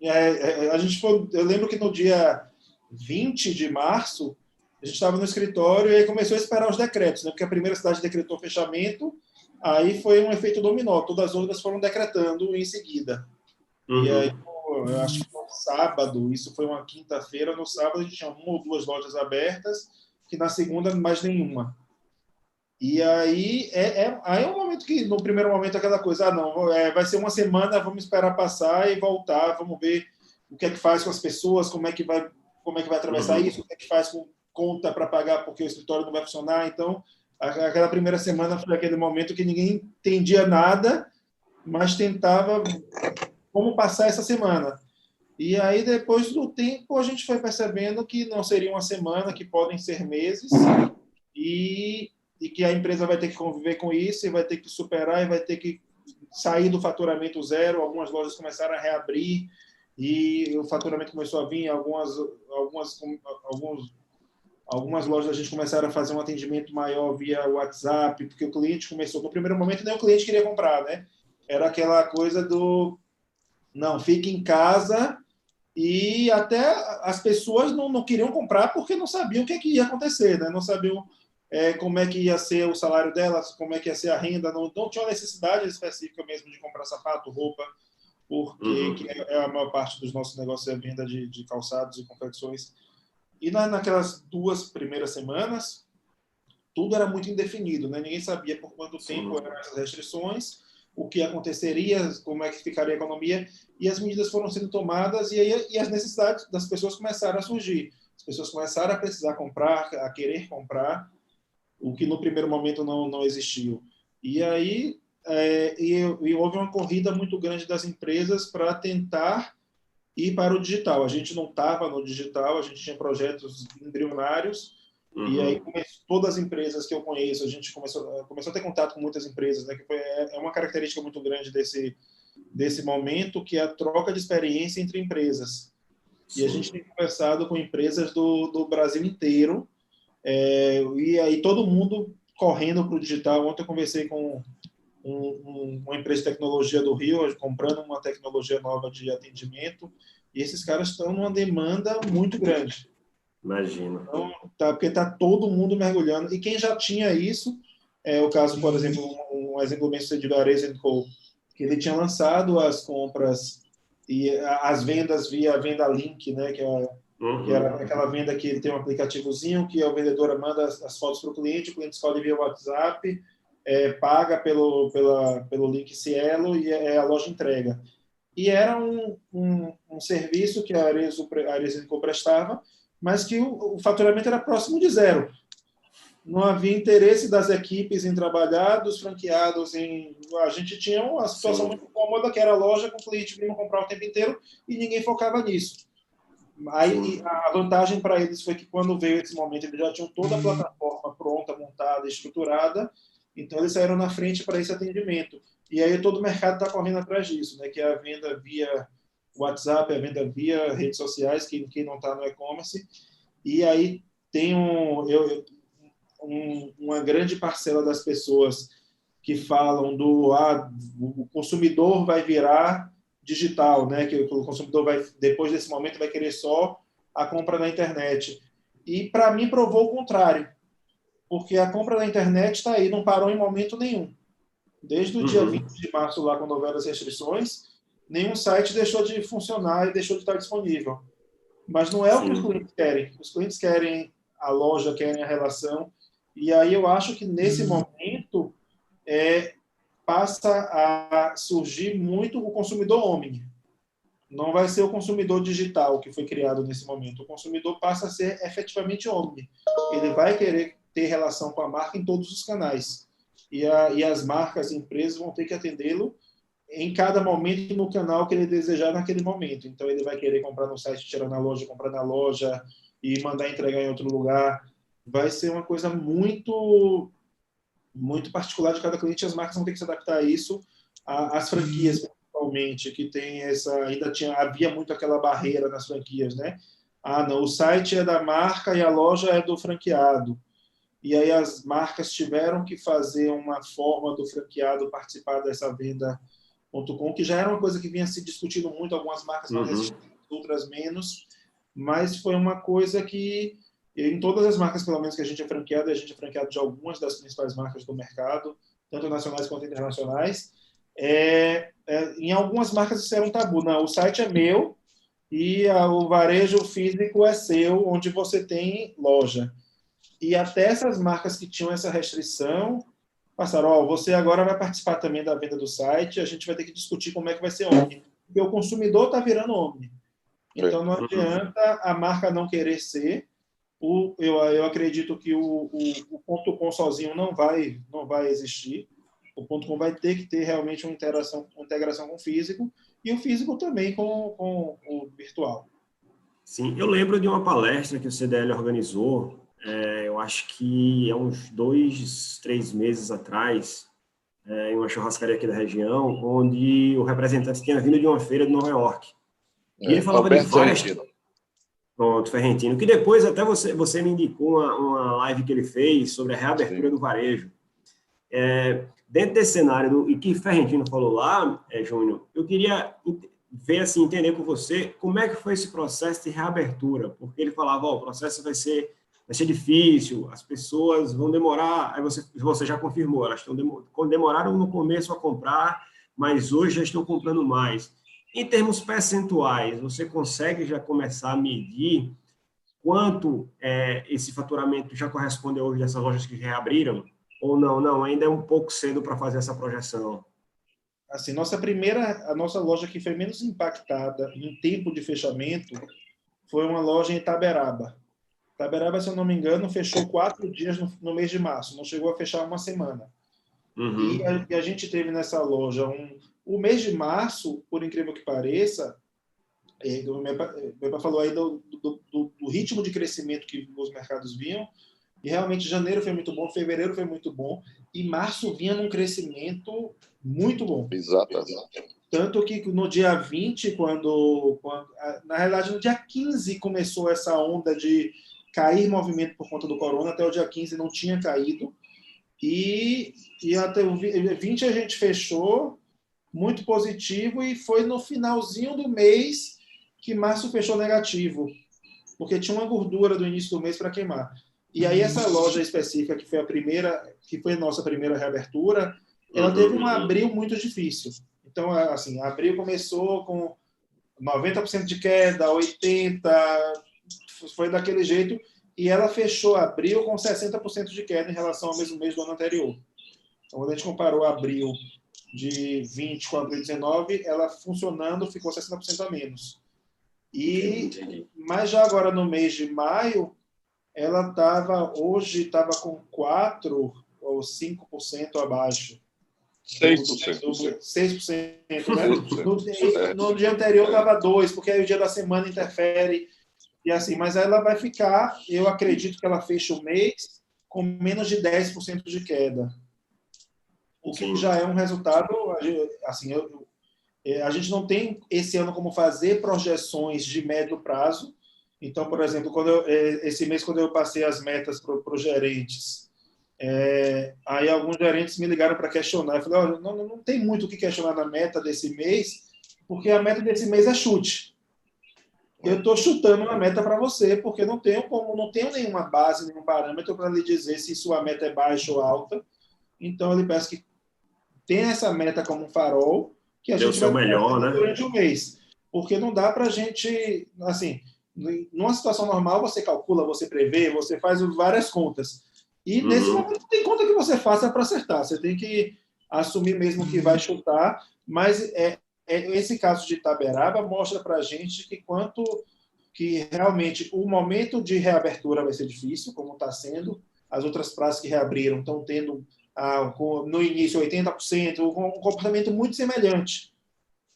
eu lembro que no dia 20 de março, a gente estava no escritório e aí começou a esperar os decretos, né, porque a primeira cidade decretou fechamento, aí foi um efeito dominó, todas as outras foram decretando em seguida. E aí, eu acho que no sábado, isso foi uma quinta-feira, no sábado a gente tinha 1 ou 2 lojas abertas, que na segunda mais nenhuma. E aí aí é um momento que, no primeiro momento, aquela coisa, vai ser uma semana, vamos esperar passar e voltar, vamos ver o que é que faz com as pessoas, como é que vai atravessar isso, o que é que faz com conta para pagar porque o escritório não vai funcionar. Então, aquela primeira semana foi aquele momento que ninguém entendia nada, mas tentava como passar essa semana. E aí, depois do tempo, a gente foi percebendo que não seria uma semana, que podem ser meses, e que a empresa vai ter que conviver com isso, e vai ter que superar, e vai ter que sair do faturamento zero. Algumas lojas começaram a reabrir, e o faturamento começou a vir, algumas lojas a gente começaram a fazer um atendimento maior via WhatsApp, porque o cliente começou, no primeiro momento, nem o cliente queria comprar, né? Era aquela coisa do, não, fique em casa, e até as pessoas não queriam comprar porque não sabiam o que ia acontecer, né? Não sabiam como é que ia ser o salário delas, como é que ia ser a renda, não tinha uma necessidade específica mesmo de comprar sapato, roupa, porque que a maior parte dos nossos negócios é a venda de calçados e confecções. E naquelas 2 primeiras semanas, tudo era muito indefinido, né? Ninguém sabia por quanto tempo eram essas restrições, o que aconteceria, como é que ficaria a economia, e as medidas foram sendo tomadas e as necessidades das pessoas começaram a surgir. As pessoas começaram a precisar comprar, a querer comprar, o que no primeiro momento não existiu. E aí houve uma corrida muito grande das empresas para tentar ir para o digital. A gente não estava no digital, a gente tinha projetos embrionários, e aí todas as empresas que eu conheço, a gente começou a ter contato com muitas empresas, né, que é uma característica muito grande desse momento, que é a troca de experiência entre empresas. Sim. E a gente tem conversado com empresas do Brasil inteiro, e aí todo mundo correndo para o digital. Ontem eu conversei com uma empresa de tecnologia do Rio, comprando uma tecnologia nova de atendimento, e esses caras estão numa demanda muito grande. Imagino. Então, porque está todo mundo mergulhando. E quem já tinha isso, o caso, por exemplo, um exemplo bem sucedido da Arezzo & Co, que ele tinha lançado as compras e as vendas via venda link, né, que era aquela venda que ele tem um aplicativozinho que a vendedora manda as fotos para o cliente escolhe via WhatsApp, paga pelo link Cielo e a loja entrega. E era um serviço que a Arezzo & Co prestava, mas que o faturamento era próximo de zero. Não havia interesse das equipes em trabalhar, dos franqueados em... A gente tinha uma situação muito cômoda, que era a loja com o cliente vindo comprar o tempo inteiro, e ninguém focava nisso. Aí a vantagem para eles foi que quando veio esse momento, eles já tinham toda a plataforma pronta, montada, estruturada, então eles saíram na frente para esse atendimento. E aí todo o mercado está correndo atrás disso, né? Que é a venda via WhatsApp, a venda via redes sociais, quem não está no e-commerce. E aí tem uma grande parcela das pessoas que falam o consumidor vai virar digital, né? Que o consumidor depois desse momento vai querer só a compra na internet. E para mim provou o contrário, porque a compra na internet está aí, não parou em momento nenhum. Desde o dia 20 de março, lá quando houveram as restrições, nenhum site deixou de funcionar e deixou de estar disponível. Mas não é o que os clientes querem. Os clientes querem a loja, querem a relação. E aí eu acho que nesse momento passa a surgir muito o consumidor omni. Não vai ser o consumidor digital que foi criado nesse momento. O consumidor passa a ser efetivamente omni. Ele vai querer ter relação com a marca em todos os canais. E as marcas e empresas vão ter que atendê-lo em cada momento no canal que ele desejar naquele momento. Então, ele vai querer comprar no site, tirar na loja, comprar na loja e mandar entregar em outro lugar. Vai ser uma coisa muito, muito particular de cada cliente. As marcas vão ter que se adaptar a isso. As franquias, principalmente, que tem havia muito aquela barreira nas franquias, né? Não, o site é da marca e a loja é do franqueado. E aí as marcas tiveram que fazer uma forma do franqueado participar dessa venda.com, que já era uma coisa que vinha se discutindo muito, algumas marcas mais resistentes, outras menos, mas foi uma coisa que, em todas as marcas, pelo menos que a gente é franqueado, de algumas das principais marcas do mercado, tanto nacionais quanto internacionais, em algumas marcas isso era um tabu. Não, o site é meu e o varejo físico é seu, onde você tem loja. E até essas marcas que tinham essa restrição passaram, você agora vai participar também da venda do site, a gente vai ter que discutir como é que vai ser omni. Porque o consumidor está virando omni. Então, não adianta a marca não querer ser. Eu acredito que o .com sozinho não vai existir. O .com vai ter que ter realmente uma integração com o físico e o físico também com o virtual. Sim, eu lembro de uma palestra que o CDL organizou, eu acho que há uns 2, 3 meses atrás, em uma churrascaria aqui da região, onde o representante tinha vindo de uma feira de Nova York. E ele falava de várias... Pronto, Ferrentino. Que depois até você me indicou uma live que ele fez sobre a reabertura do varejo. Dentro desse cenário, e que Ferrentino falou lá, Júnior, eu queria ver, assim, entender com você como é que foi esse processo de reabertura, porque ele falava, o processo vai ser difícil, as pessoas vão demorar, aí você já confirmou, elas demoraram no começo a comprar, mas hoje já estão comprando mais. Em termos percentuais, você consegue já começar a medir quanto esse faturamento já corresponde hoje dessas lojas que reabriram? Ou não, ainda é um pouco cedo para fazer essa projeção? Assim, a nossa loja que foi menos impactada em tempo de fechamento foi uma loja em Itaberaba. Itaberaba, se eu não me engano, fechou 4 dias no mês de março, não chegou a fechar uma semana. E a gente teve nessa loja o mês de março, por incrível que pareça, meu pai falou aí do ritmo de crescimento que os mercados vinham, e realmente janeiro foi muito bom, fevereiro foi muito bom, e março vinha num crescimento muito bom. Exatamente. Tanto que no dia 20, na realidade no dia 15 começou essa onda de cair movimento por conta do corona, até o dia 15 não tinha caído, e até o 20 a gente fechou muito positivo, e foi no finalzinho do mês que março fechou negativo, porque tinha uma gordura do início do mês para queimar. E aí essa loja específica, que foi a nossa primeira reabertura, ela teve um abril muito difícil. Então, assim, abril começou com 90% de queda, 80%, foi daquele jeito, e ela fechou abril com 60% de queda em relação ao mesmo mês do ano anterior. Então, quando a gente comparou abril de 20 com abril de 19, ela funcionando ficou 60% a menos. Mas já agora no mês de maio, ela hoje estava com 4% ou 5% abaixo. 6%. 6%, né? No dia anterior estava 2%, porque aí o dia da semana interfere. E assim, mas ela vai ficar, eu acredito que ela fecha o mês com menos de 10% de queda. O que Sim. já é um resultado, assim, a gente não tem esse ano como fazer projeções de médio prazo. Então, por exemplo, esse mês, quando eu passei as metas para os gerentes, aí alguns gerentes me ligaram para questionar. Eu falei, olha, não tem muito o que questionar na meta desse mês, porque a meta desse mês é chute. Eu estou chutando uma meta para você, porque não tenho nenhuma base, nenhum parâmetro para lhe dizer se sua meta é baixa ou alta. Então, eu lhe peço que tenha essa meta como um farol, que a Deu o gente seu vai melhor, né? durante o mês. Porque não dá para a gente, assim, numa situação normal, você calcula, você prevê, você faz várias contas. E nesse momento não tem conta que você faça para acertar. Você tem que assumir mesmo que vai chutar, mas esse caso de Itaberaba mostra para a gente que realmente o momento de reabertura vai ser difícil, como está sendo. As outras praças que reabriram estão tendo, no início, 80%, um comportamento muito semelhante.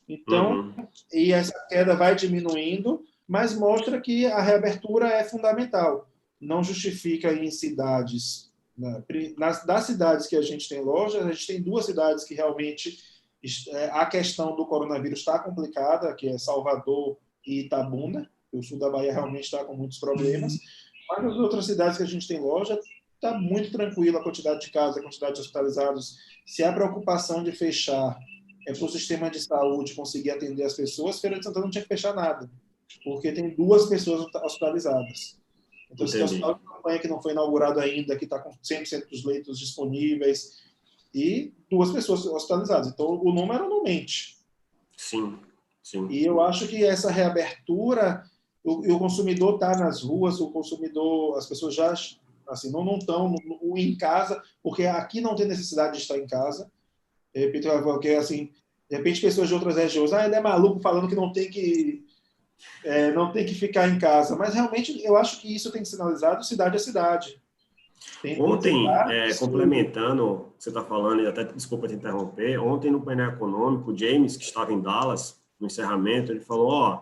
Então, e essa queda vai diminuindo, mas mostra que a reabertura é fundamental. Não justifica em cidades. Das cidades que a gente tem lojas, a gente tem 2 cidades que realmente a questão do coronavírus está complicada, que é Salvador e Itabuna. O sul da Bahia realmente está com muitos problemas. Mas as outras cidades que a gente tem loja, está muito tranquila a quantidade de casos, a quantidade de hospitalizados. Se a preocupação de fechar para o sistema de saúde conseguir atender as pessoas, Feira de Santana não tinha que fechar nada, porque tem 2 pessoas hospitalizadas. Então, se tem hospital de campanha que não foi inaugurado ainda, que está com 100% dos leitos disponíveis, e 2 pessoas hospitalizadas. Então, o número não mente. Sim, sim. E eu acho que essa reabertura, o consumidor está nas ruas, o consumidor, as pessoas já assim, não estão em casa, porque aqui não tem necessidade de estar em casa. De repente, porque, assim, de repente pessoas de outras regiões, ele é maluco falando que não tem que ficar em casa. Mas realmente eu acho que isso tem que ser sinalizado cidade a cidade. Ontem, complementando o que você está falando, e até desculpa te interromper, ontem no painel econômico, o James, que estava em Dallas, no encerramento, ele falou,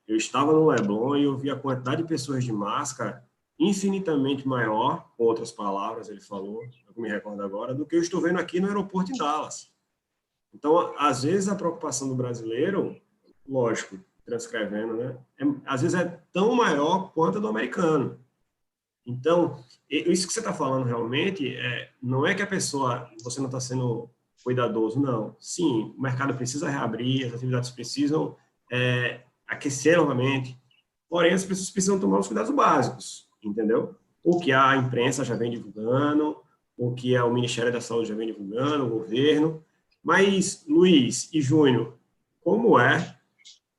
eu estava no Leblon e eu vi a quantidade de pessoas de máscara infinitamente maior, com outras palavras, ele falou, eu me recordo agora, do que eu estou vendo aqui no aeroporto em Dallas. Então, às vezes, a preocupação do brasileiro, lógico, transcrevendo, né, às vezes é tão maior quanto a do americano. Então, isso que você está falando realmente, não é que você não está sendo cuidadoso, não. Sim, o mercado precisa reabrir, as atividades precisam aquecer novamente, porém, as pessoas precisam tomar os cuidados básicos, entendeu? O que a imprensa já vem divulgando, o que o Ministério da Saúde já vem divulgando, o governo. Mas, Luiz e Júnior, como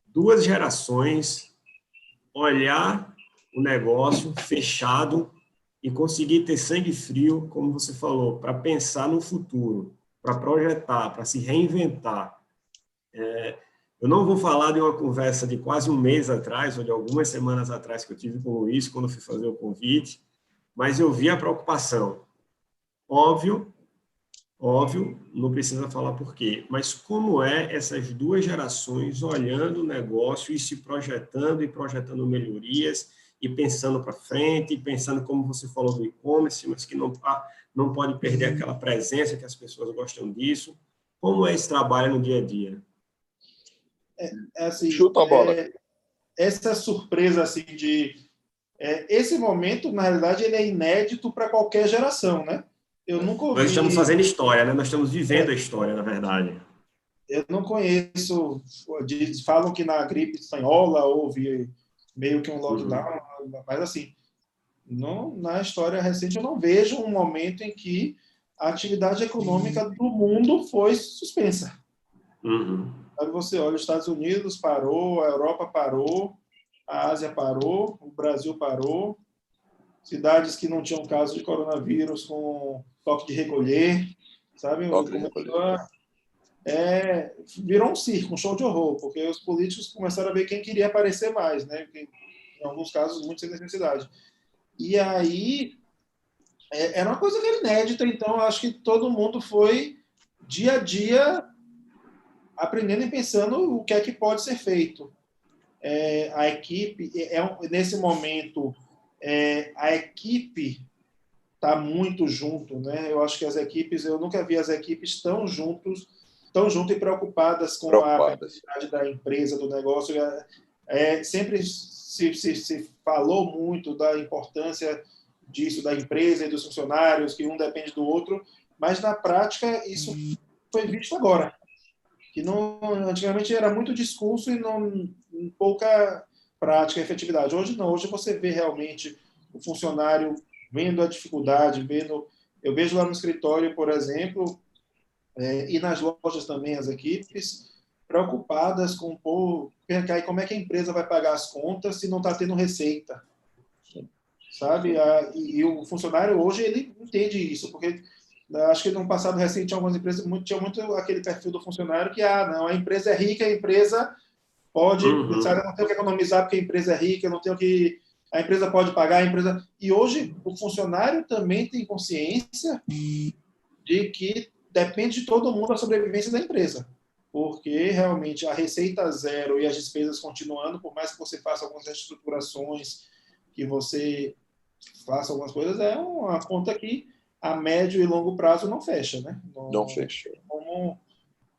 2 gerações olhar o negócio fechado e conseguir ter sangue frio, como você falou, para pensar no futuro, para projetar, para se reinventar. Eu não vou falar de uma conversa de quase um mês atrás, ou de algumas semanas atrás que eu tive com o Luiz, quando eu fui fazer o convite, mas eu vi a preocupação. Óbvio, não precisa falar por quê, mas como essas 2 gerações olhando o negócio e se projetando, e projetando melhorias, e pensando para frente, e pensando, como você falou, do e-commerce, mas que não pode perder aquela presença, que as pessoas gostam disso. Como é esse trabalho no dia a dia? Assim, chuta a bola. Essa surpresa assim, esse momento, na realidade, ele é inédito para qualquer geração, né? Eu nunca ouvi... Nós estamos fazendo história, né? Nós estamos vivendo a história, na verdade. Eu não conheço... Falam que na gripe espanhola houve meio que um lockdown, mas assim, na história recente eu não vejo um momento em que a atividade econômica do mundo foi suspensa. Aí você olha, os Estados Unidos parou, a Europa parou, a Ásia parou, o Brasil parou, cidades que não tinham caso de coronavírus com toque de recolher, sabe? Virou um circo, um show de horror, porque os políticos começaram a ver quem queria aparecer mais, né? Em alguns casos, muito sem necessidade. E aí, era uma coisa que era inédita, então acho que todo mundo foi, dia a dia, aprendendo e pensando o que é que pode ser feito. a equipe, nesse momento, a equipe está muito junto, né? Eu acho que eu nunca vi as equipes tão juntas e preocupadas com a perspectiva da empresa, do negócio. Sempre se falou muito da importância disso, da empresa e dos funcionários, que um depende do outro, mas na prática isso foi visto agora, que antigamente era muito discurso e pouca prática e efetividade. Hoje não, hoje você vê realmente o funcionário vendo a dificuldade, eu vejo lá no escritório, por exemplo, e nas lojas também as equipes preocupadas com como é que a empresa vai pagar as contas se não está tendo receita, sabe? E o funcionário hoje ele entende isso, porque acho que no passado recente algumas empresas tinha muito aquele perfil do funcionário que não, a empresa é rica, a empresa pode, sabe, eu não tenho que economizar porque a empresa é rica, eu não tenho que a empresa pode pagar, a empresa... E hoje o funcionário também tem consciência de que depende de todo mundo a sobrevivência da empresa, porque realmente a receita zero e as despesas continuando, por mais que você faça algumas reestruturações, que você faça algumas coisas, é uma conta que a médio e longo prazo não fecha, né? Não fecha. Como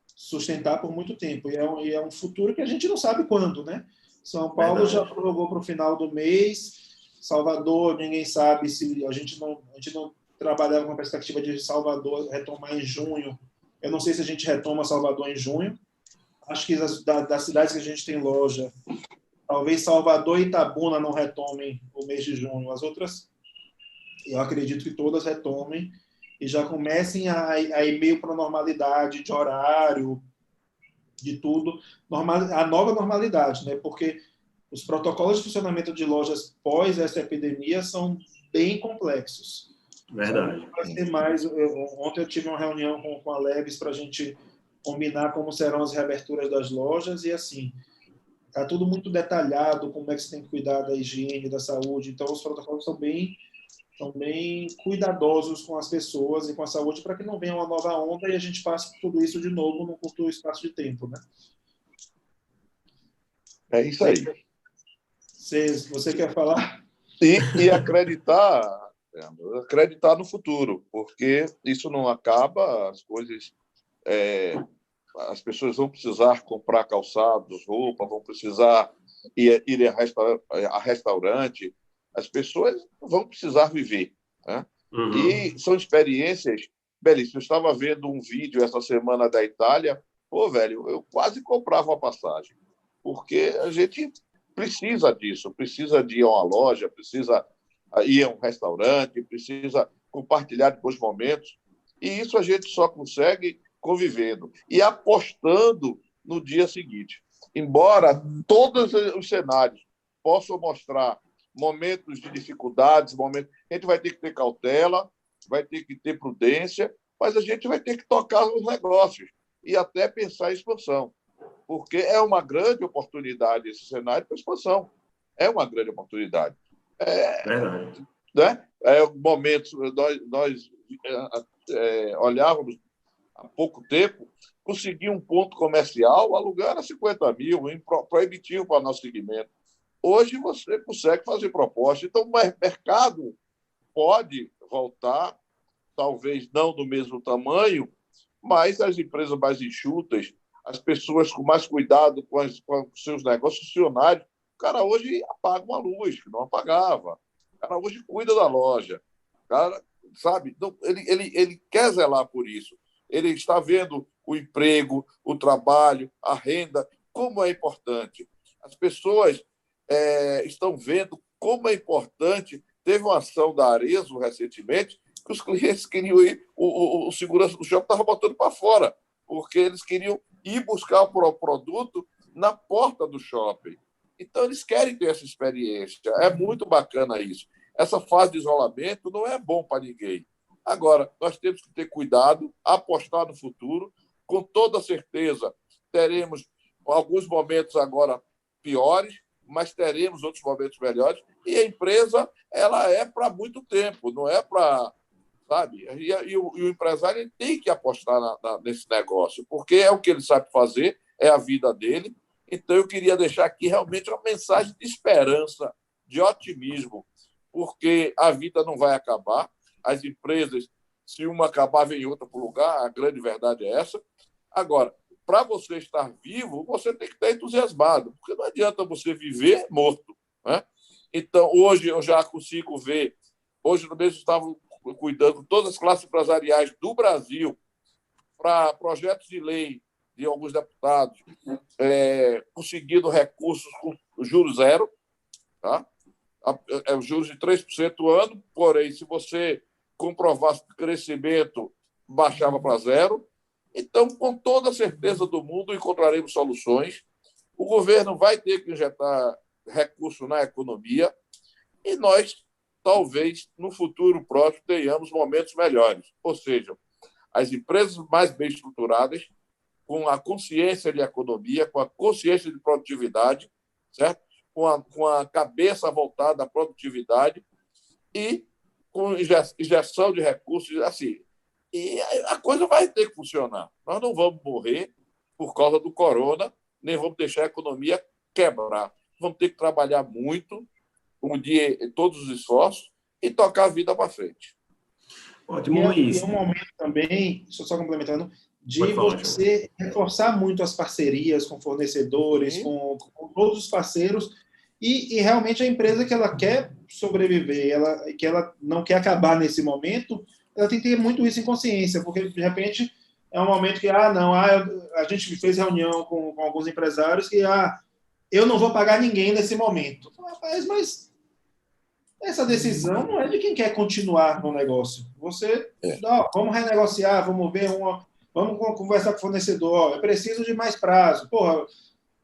sustentar por muito tempo. E é um futuro que a gente não sabe quando, né? São Paulo já prorrogou para o final do mês. Salvador, ninguém sabe se a gente não trabalhava com a perspectiva de Salvador retomar em junho. Eu não sei se a gente retoma Salvador em junho. Acho que das cidades que a gente tem loja, talvez Salvador e Itabuna não retomem o mês de junho. As outras, eu acredito que todas retomem e já comecem a ir meio para a normalidade de horário, de tudo, a nova normalidade, né? Porque os protocolos de funcionamento de lojas pós essa epidemia são bem complexos. Verdade. Vai ter mais. Ontem eu tive uma reunião com a Leves para a gente combinar como serão as reaberturas das lojas e assim, está tudo muito detalhado, como é que você tem que cuidar da higiene, da saúde. Então, os protocolos são bem cuidadosos com as pessoas e com a saúde para que não venha uma nova onda e a gente passe por tudo isso de novo num curto espaço de tempo, né? É isso aí. Você quer falar? E acreditar no futuro, porque isso não acaba, as coisas... as pessoas vão precisar comprar calçados, roupa, vão precisar ir a restaurante, as pessoas vão precisar viver, né? E são experiências belíssimas. Eu estava vendo um vídeo essa semana da Itália, velho, eu quase comprava uma passagem, porque a gente precisa disso, precisa de ir a uma loja, precisa ir a um restaurante, precisa compartilhar de bons momentos, e isso a gente só consegue convivendo e apostando no dia seguinte. Embora todos os cenários possam mostrar momentos de dificuldades, a gente vai ter que ter cautela, vai ter que ter prudência, mas a gente vai ter que tocar os negócios e até pensar em expansão, porque é uma grande oportunidade esse cenário para expansão. É uma grande oportunidade. Verdade. Né? Momentos, nós olhávamos há pouco tempo, conseguir um ponto comercial, alugar a 50 mil, proibitivo para nosso segmento. Hoje você consegue fazer proposta. Então, o mercado pode voltar, talvez não do mesmo tamanho, mas as empresas mais enxutas, as pessoas com mais cuidado com os seus negócios, funcionários, o cara hoje apaga uma luz, que não apagava. O cara hoje cuida da loja. O cara, sabe, então, ele quer zelar por isso. Ele está vendo o emprego, o trabalho, a renda, como é importante. As pessoas estão vendo como é importante. Teve uma ação da Arezzo recentemente que os clientes queriam ir, o segurança do shopping estava botando para fora, porque eles queriam ir buscar o produto na porta do shopping. Então, eles querem ter essa experiência. É muito bacana isso. Essa fase de isolamento não é bom para ninguém. Agora, nós temos que ter cuidado, apostar no futuro. Com toda certeza, teremos alguns momentos agora piores, mas teremos outros momentos melhores. E a empresa, ela é para muito tempo, não é para... Sabe? E o empresário tem que apostar nesse negócio, porque é o que ele sabe fazer, é a vida dele. Então, eu queria deixar aqui realmente uma mensagem de esperança, de otimismo, porque a vida não vai acabar. As empresas, se uma acabar, vem outra para o lugar, a grande verdade é essa. Agora, para você estar vivo, você tem que estar entusiasmado, porque não adianta você viver morto, né? Então, hoje eu já consigo ver, hoje no mês eu estava cuidando de todas as classes empresariais do Brasil para projetos de lei de alguns deputados, conseguindo recursos com juros zero, tá? Juros de 3% ao ano, porém, se você comprovasse o crescimento, baixava para zero. Então, com toda a certeza do mundo, encontraremos soluções. O governo vai ter que injetar recurso na economia e nós, talvez, no futuro próximo, tenhamos momentos melhores. Ou seja, as empresas mais bem estruturadas, com a consciência de economia, com a consciência de produtividade, certo? Com a cabeça voltada à produtividade e com injeção de recursos, assim. E a coisa vai ter que funcionar. Nós não vamos morrer por causa do corona, nem vamos deixar a economia quebrar. Vamos ter que trabalhar muito, todos os esforços, e tocar a vida para frente. Ótimo, Luiz. E é um momento também, só complementando, de falar, você reforçar muito as parcerias com fornecedores, com todos os parceiros, e realmente a empresa que ela quer sobreviver, que ela não quer acabar nesse momento, ela tem que ter muito isso em consciência, porque, de repente, é um momento que, a gente fez reunião com alguns empresários que, eu não vou pagar ninguém nesse momento. Rapaz, mas essa decisão não é de quem quer continuar no negócio. Você, vamos renegociar, vamos ver, vamos conversar com o fornecedor, eu preciso de mais prazo. Porra,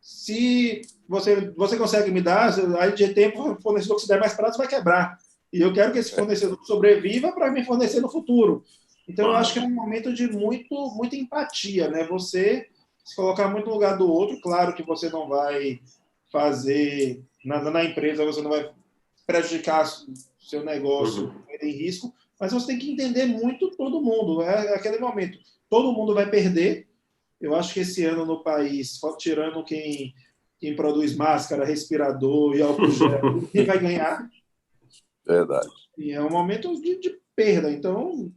se você consegue me dar, aí de tempo o fornecedor que se der mais prazo vai quebrar. E eu quero que esse fornecedor sobreviva para me fornecer no futuro. Então, eu acho que é um momento de muita empatia, né? Você se colocar muito no lugar do outro. Claro que você não vai fazer, na empresa, você não vai prejudicar seu negócio em risco, mas você tem que entender muito todo mundo. É aquele momento. Todo mundo vai perder. Eu acho que esse ano no país, tirando quem produz máscara, respirador e álcool gel, quem vai ganhar? Verdade. E é um momento de perda. Então,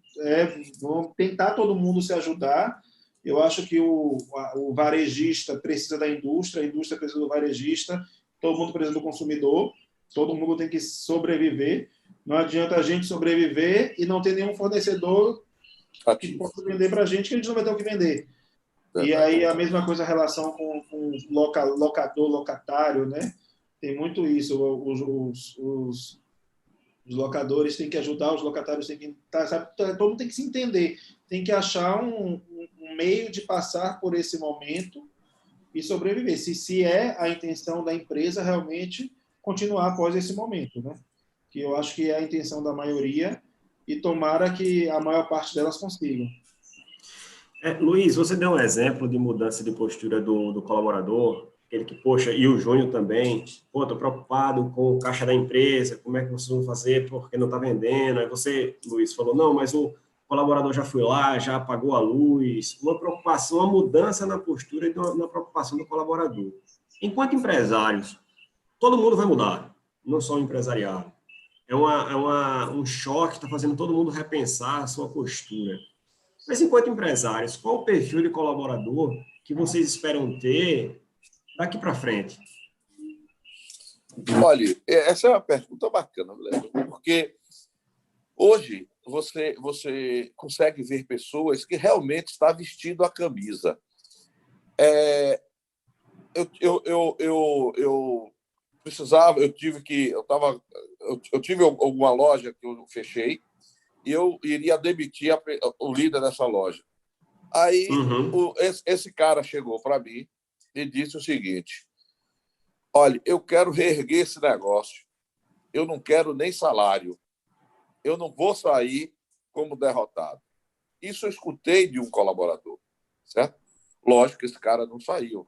vamos tentar todo mundo se ajudar. Eu acho que o varejista precisa da indústria, a indústria precisa do varejista, todo mundo precisa do consumidor, todo mundo tem que sobreviver. Não adianta a gente sobreviver e não ter nenhum fornecedor que possa vender para a gente, que a gente não vai ter o que vender. E aí a mesma coisa a relação com locador, locatário, né? Tem muito isso. Os locadores têm que ajudar, os locatários têm que... todo mundo tem que se entender. Tem que achar um meio de passar por esse momento e sobreviver. Se é a intenção da empresa realmente continuar após esse momento, né? Que eu acho que é a intenção da maioria e tomara que a maior parte delas consigam. Luiz, você deu um exemplo de mudança de postura do colaborador, aquele que, poxa, e o Júnior também, estou preocupado com o caixa da empresa, como é que vocês vão fazer porque não está vendendo? Aí você, Luiz, falou, não, mas o colaborador já foi lá, já apagou a luz, uma preocupação, uma mudança na postura e na preocupação do colaborador. Enquanto empresários, todo mundo vai mudar, não só o empresariado. É um choque, está fazendo todo mundo repensar a sua postura. Mas, enquanto empresários, qual o perfil de colaborador que vocês esperam ter daqui para frente? Olha, essa é uma pergunta bacana, Guilherme, porque hoje você consegue ver pessoas que realmente estão vestindo a camisa. Eu precisava, eu tive alguma loja que eu fechei e eu iria demitir o líder dessa loja. Aí esse cara chegou para mim e disse o seguinte: olha, eu quero reerguer esse negócio, eu não quero nem salário, eu não vou sair como derrotado. Isso eu escutei de um colaborador, certo? Lógico que esse cara não saiu.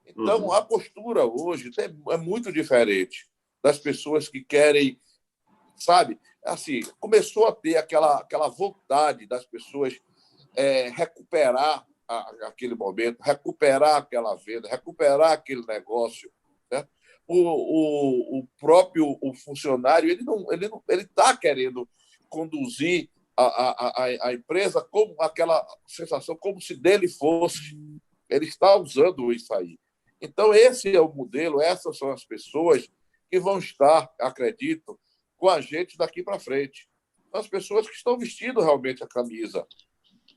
Então, a postura hoje é muito diferente das pessoas que querem, sabe? Assim, começou a ter aquela vontade das pessoas recuperar aquele momento, recuperar aquela venda, recuperar aquele negócio, né? O próprio funcionário ele está querendo conduzir a empresa com aquela sensação como se dele fosse. Ele está usando isso aí. Então, esse é o modelo, essas são as pessoas que vão estar, acredito, com a gente daqui para frente. As pessoas que estão vestindo realmente a camisa,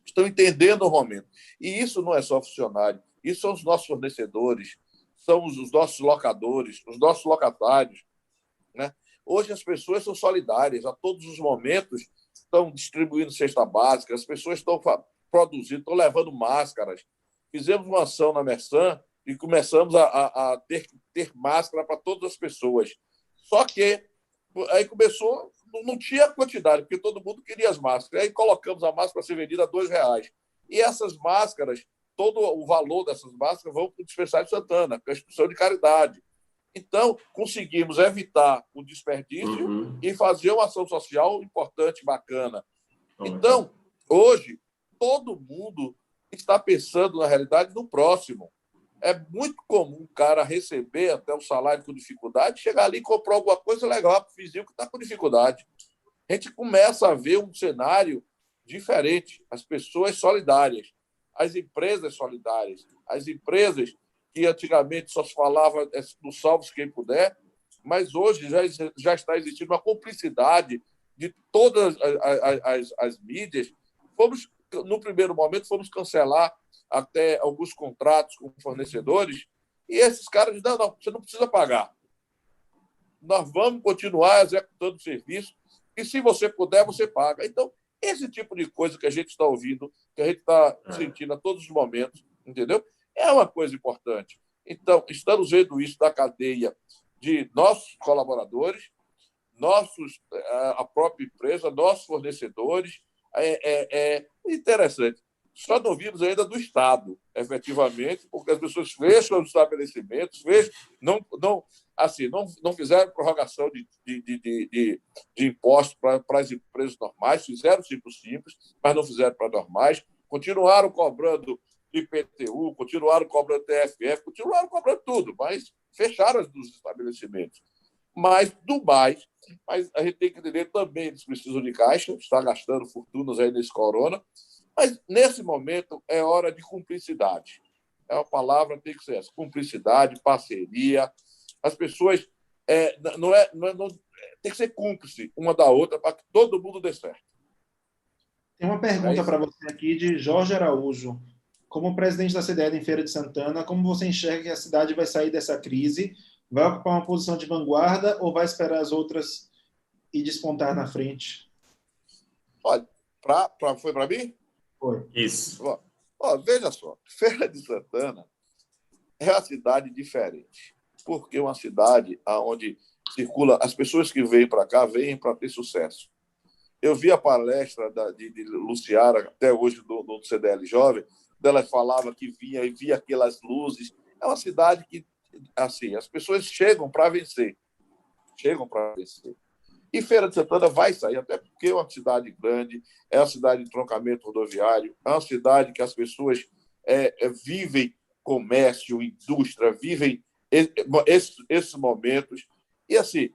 estão entendendo o momento. E isso não é só funcionário, isso são os nossos fornecedores, são os nossos locadores, os nossos locatários, né? Hoje as pessoas são solidárias, a todos os momentos estão distribuindo cesta básica, as pessoas estão produzindo, estão levando máscaras. Fizemos uma ação na Mersan e começamos a ter máscara para todas as pessoas. Só que aí começou, não tinha quantidade, porque todo mundo queria as máscaras. Aí colocamos a máscara para ser vendida a R$2. E essas máscaras, todo o valor dessas máscaras vão para o Dispensário Santana, que é a instituição de caridade. Então, conseguimos evitar o desperdício e fazer uma ação social importante, bacana. Então, hoje, todo mundo está pensando, na realidade, no próximo. É muito comum o cara receber até o salário com dificuldade, chegar ali e comprar alguma coisa legal para o vizinho que está com dificuldade. A gente começa a ver um cenário diferente, as pessoas solidárias, as empresas solidárias, as empresas que antigamente só se falava do salve-se quem puder, mas hoje já está existindo uma cumplicidade de todas as mídias. No primeiro momento, fomos cancelar até alguns contratos com fornecedores, e esses caras dizem, não, você não precisa pagar. Nós vamos continuar executando o serviço, e se você puder, você paga. Então, esse tipo de coisa que a gente está ouvindo, que a gente está sentindo a todos os momentos, entendeu? É uma coisa importante. Então, estamos vendo isso da cadeia de nossos colaboradores, a própria empresa, nossos fornecedores. É interessante. Só não vimos ainda do Estado, efetivamente, porque as pessoas fecham os estabelecimentos, não fizeram prorrogação de impostos para as empresas normais, fizeram simples, mas não fizeram para normais, continuaram cobrando IPTU, continuaram cobrando TFF, continuaram cobrando tudo, mas fecharam os estabelecimentos. Mas a gente tem que entender também, eles precisam de caixa, está gastando fortunas aí nesse corona, mas nesse momento é hora de cumplicidade. É uma palavra, tem que ser essa, cumplicidade, parceria. As pessoas tem que ser cúmplice uma da outra para que todo mundo dê certo. Tem uma pergunta para você aqui de Jorge Araújo. Como presidente da CDL em Feira de Santana, como você enxerga que a cidade vai sair dessa crise? Vai ocupar uma posição de vanguarda ou vai esperar as outras e despontar na frente? Olha, foi para mim? Foi. Isso. Veja só, Feira de Santana é uma cidade diferente, porque é uma cidade onde circula, as pessoas que vêm para cá vêm para ter sucesso. Eu vi a palestra de Luciara, até hoje, do CDL Jovem, ela falava que via aquelas luzes. É uma cidade que, assim, as pessoas chegam para vencer. E Feira de Santana vai sair, até porque é uma cidade grande, é uma cidade de entroncamento rodoviário, é uma cidade que as pessoas vivem comércio, indústria, vivem esses momentos. E, assim,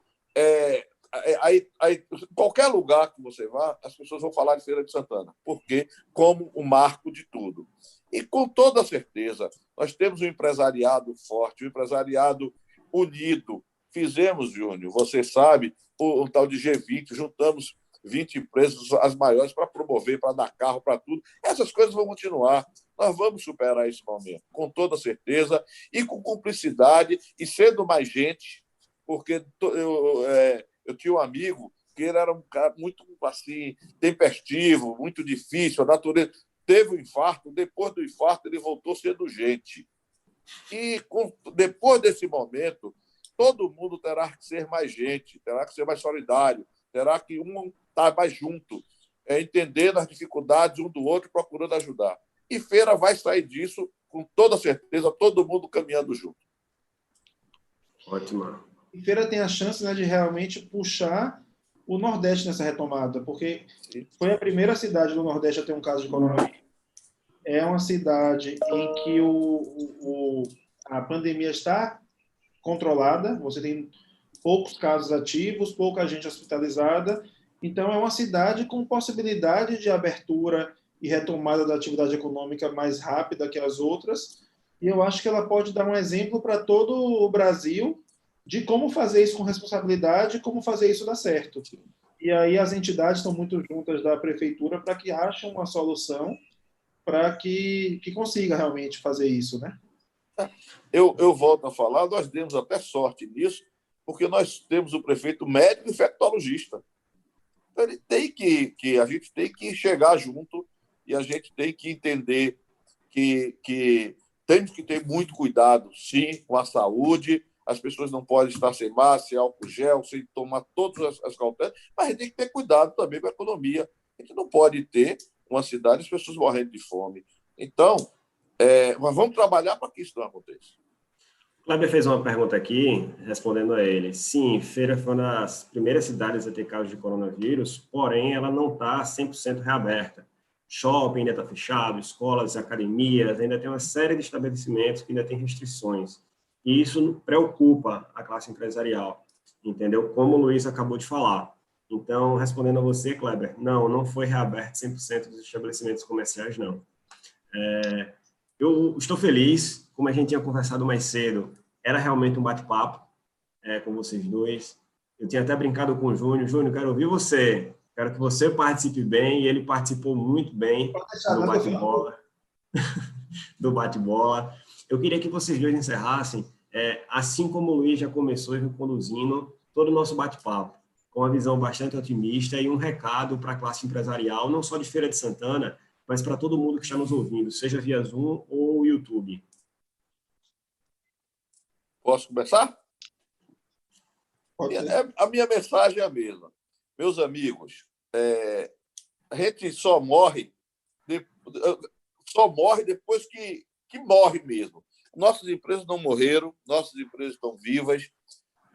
qualquer lugar que você vá, as pessoas vão falar de Feira de Santana, porque como o marco de tudo. E, com toda certeza, nós temos um empresariado forte, um empresariado unido. Fizemos, Júnior, você sabe, o tal de G20, juntamos 20 empresas, as maiores, para promover, para dar carro, para tudo. Essas coisas vão continuar. Nós vamos superar esse momento, com toda certeza, e com cumplicidade, e sendo mais gente, porque eu tinha um amigo que ele era um cara muito assim, tempestivo, muito difícil, a natureza. Teve um infarto, depois do infarto ele voltou sendo gente. E depois desse momento, todo mundo terá que ser mais gente, terá que ser mais solidário, terá que estar mais junto, entendendo as dificuldades um do outro, procurando ajudar. E Feira vai sair disso, com toda certeza, todo mundo caminhando junto. Ótimo. E Feira tem a chance, né, de realmente puxar o Nordeste nessa retomada, porque foi a primeira cidade do Nordeste a ter um caso de coronavírus. é uma cidade em que a pandemia está controlada, você tem poucos casos ativos, pouca gente hospitalizada, então é uma cidade com possibilidade de abertura e retomada da atividade econômica mais rápida que as outras, e eu acho que ela pode dar um exemplo para todo o Brasil de como fazer isso com responsabilidade e como fazer isso dar certo. E aí as entidades estão muito juntas da prefeitura para que achem uma solução para que consiga realmente fazer isso, né? Eu volto a falar, nós demos até sorte nisso, porque nós temos o prefeito médico e infectologista. Então, ele tem a gente tem que chegar junto e a gente tem que entender que temos que ter muito cuidado, sim, com a saúde. As pessoas não podem estar sem máscara, sem álcool gel, sem tomar todas as cautelas, mas a gente tem que ter cuidado também com a economia. A gente não pode ter uma cidade as pessoas morrendo de fome. Então, mas vamos trabalhar para que isso não aconteça. O Kleber fez uma pergunta aqui, respondendo a ele. Sim, Feira foi uma das primeiras cidades a ter casos de coronavírus, porém ela não está 100% reaberta. Shopping ainda está fechado, escolas, academias, ainda tem uma série de estabelecimentos que ainda tem restrições. E isso preocupa a classe empresarial, entendeu? Como o Luiz acabou de falar. Então, respondendo a você, Kleber, não foi reaberto 100% dos estabelecimentos comerciais, não. Eu estou feliz, como a gente tinha conversado mais cedo, era realmente um bate-papo com vocês dois. Eu tinha até brincado com o Júnior. Júnior, quero ouvir você. Quero que você participe bem, e ele participou muito bem do bate-bola. Do bate-bola. Eu queria que vocês dois encerrassem, assim como o Luiz já começou conduzindo todo o nosso bate-papo, com uma visão bastante otimista e um recado para a classe empresarial, não só de Feira de Santana, mas para todo mundo que está nos ouvindo, seja via Zoom ou YouTube. Posso começar? Pode ser. A minha mensagem é a mesma. Meus amigos, a gente só morre depois que morre mesmo. Nossas empresas não morreram, nossas empresas estão vivas.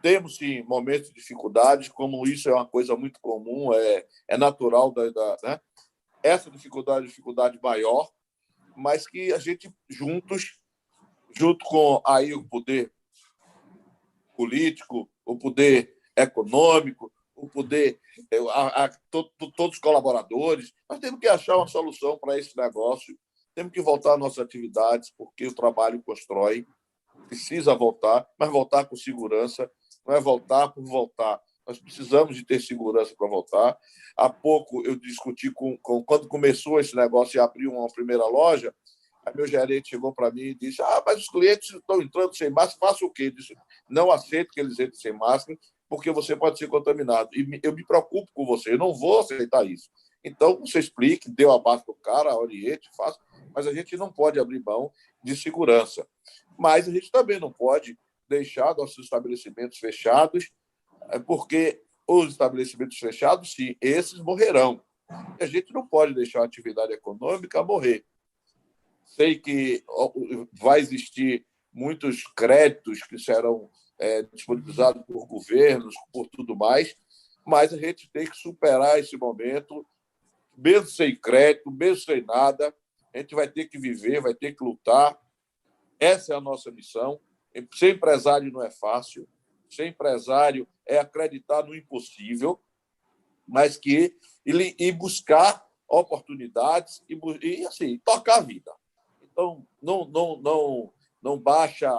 Temos, sim, momentos de dificuldade, como isso é uma coisa muito comum, é natural né? Essa dificuldade maior, mas que a gente juntos, junto com aí o poder político, o poder econômico, o poder, todos os colaboradores, nós temos que achar uma solução para esse negócio, temos que voltar às nossas atividades, porque o trabalho constrói, precisa voltar, mas voltar com segurança, não é voltar por voltar. Nós precisamos de ter segurança para voltar. Há pouco eu discuti quando começou esse negócio e abriu uma primeira loja, aí meu gerente chegou para mim e disse: mas os clientes estão entrando sem máscara, faça o quê? Eu disse: não aceito que eles entrem sem máscara, porque você pode ser contaminado. E eu me preocupo com você, eu não vou aceitar isso. Então, você explique, dê o abraço para o cara, oriente, faça, mas a gente não pode abrir mão de segurança. Mas a gente também não pode deixar nossos estabelecimentos fechados, porque os estabelecimentos fechados, sim, esses morrerão. E a gente não pode deixar a atividade econômica morrer. Sei que vai existir muitos créditos que serão disponibilizados por governos, por tudo mais, mas a gente tem que superar esse momento, mesmo sem crédito, mesmo sem nada, a gente vai ter que viver, vai ter que lutar. Essa é a nossa missão. Ser empresário não é fácil. Ser empresário é acreditar no impossível, mas e buscar oportunidades e assim, tocar a vida. Então, não baixa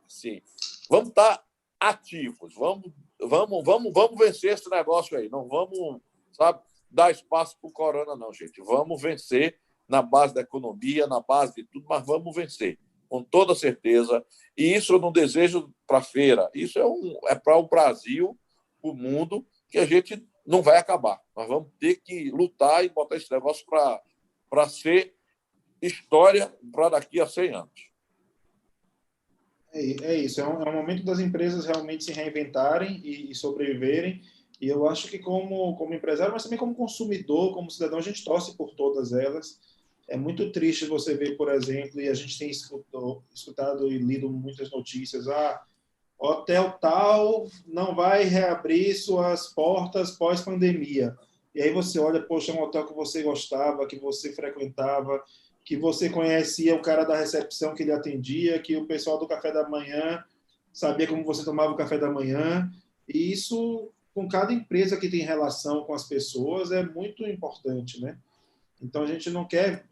assim. Vamos estar ativos, vamos vencer esse negócio aí. Não vamos, sabe, dar espaço para o corona, não, gente. Vamos vencer na base da economia, na base de tudo, mas vamos vencer, com toda certeza. E isso eu não desejo para a feira, isso é para o Brasil, o mundo, que a gente não vai acabar. Nós vamos ter que lutar e botar esse negócio para ser história para daqui a 100 anos. É isso, é um momento das empresas realmente se reinventarem e sobreviverem, e eu acho que como empresário, mas também como consumidor, como cidadão, a gente torce por todas elas. É muito triste você ver, por exemplo, e a gente tem escutado e lido muitas notícias, hotel tal não vai reabrir suas portas pós-pandemia. e aí você olha, poxa, é um hotel que você gostava, que você frequentava, que você conhecia o cara da recepção que ele atendia, que o pessoal do café da manhã sabia como você tomava o café da manhã, e isso, com cada empresa que tem relação com as pessoas, é muito importante, né? Então, a gente não quer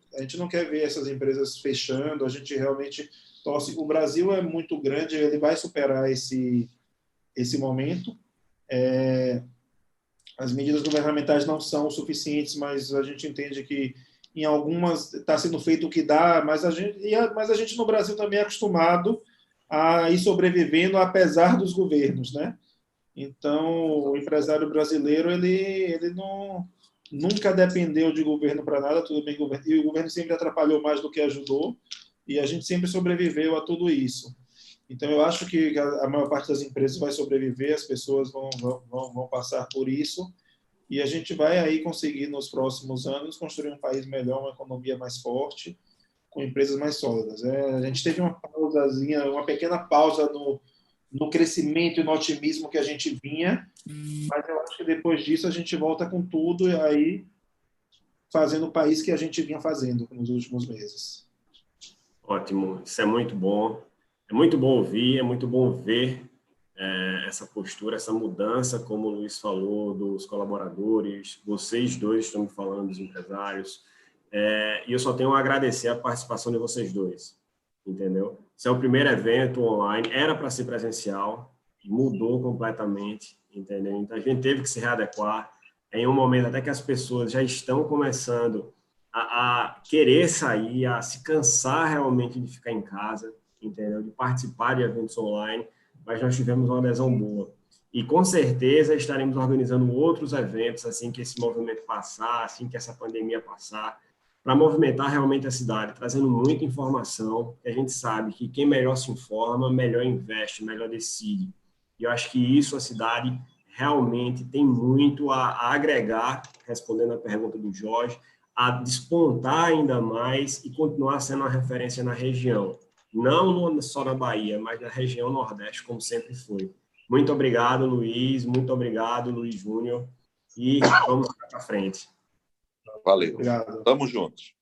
ver essas empresas fechando, a gente realmente torce. O Brasil é muito grande, ele vai superar esse momento. As medidas governamentais não são suficientes, mas a gente entende que em algumas está sendo feito o que dá, mas a gente no Brasil também é acostumado a ir sobrevivendo apesar dos governos, né? Então, o empresário brasileiro, ele nunca dependeu de governo para nada, tudo bem, e o governo sempre atrapalhou mais do que ajudou, e a gente sempre sobreviveu a tudo isso. Então, eu acho que a maior parte das empresas vai sobreviver, as pessoas vão passar por isso, e a gente vai aí conseguir, nos próximos anos, construir um país melhor, uma economia mais forte, com empresas mais sólidas. A gente teve uma pausazinha, uma pequena pausa no crescimento e no otimismo que a gente vinha, mas eu acho que depois disso a gente volta com tudo e aí fazendo o país que a gente vinha fazendo nos últimos meses. Ótimo, isso é muito bom. É muito bom ouvir, é muito bom ver essa postura, essa mudança, como o Luiz falou, dos colaboradores, vocês dois estão me falando, dos empresários, e eu só tenho a agradecer a participação de vocês dois, entendeu? Esse é o primeiro evento online, era para ser presencial, e mudou completamente, entendeu? Então, a gente teve que se readequar em um momento até que as pessoas já estão começando a querer sair, a se cansar realmente de ficar em casa, entendeu? De participar de eventos online, mas nós tivemos uma adesão boa. E, com certeza, estaremos organizando outros eventos assim que esse movimento passar, assim que essa pandemia passar, para movimentar realmente a cidade, trazendo muita informação, que a gente sabe que quem melhor se informa, melhor investe, melhor decide. E eu acho que isso a cidade realmente tem muito a agregar, respondendo a pergunta do Jorge, a despontar ainda mais e continuar sendo uma referência na região. Não só na Bahia, mas na região Nordeste, como sempre foi. Muito obrigado, Luiz. Muito obrigado, Luiz Júnior. E vamos para frente. Valeu. Obrigado. Tamo juntos.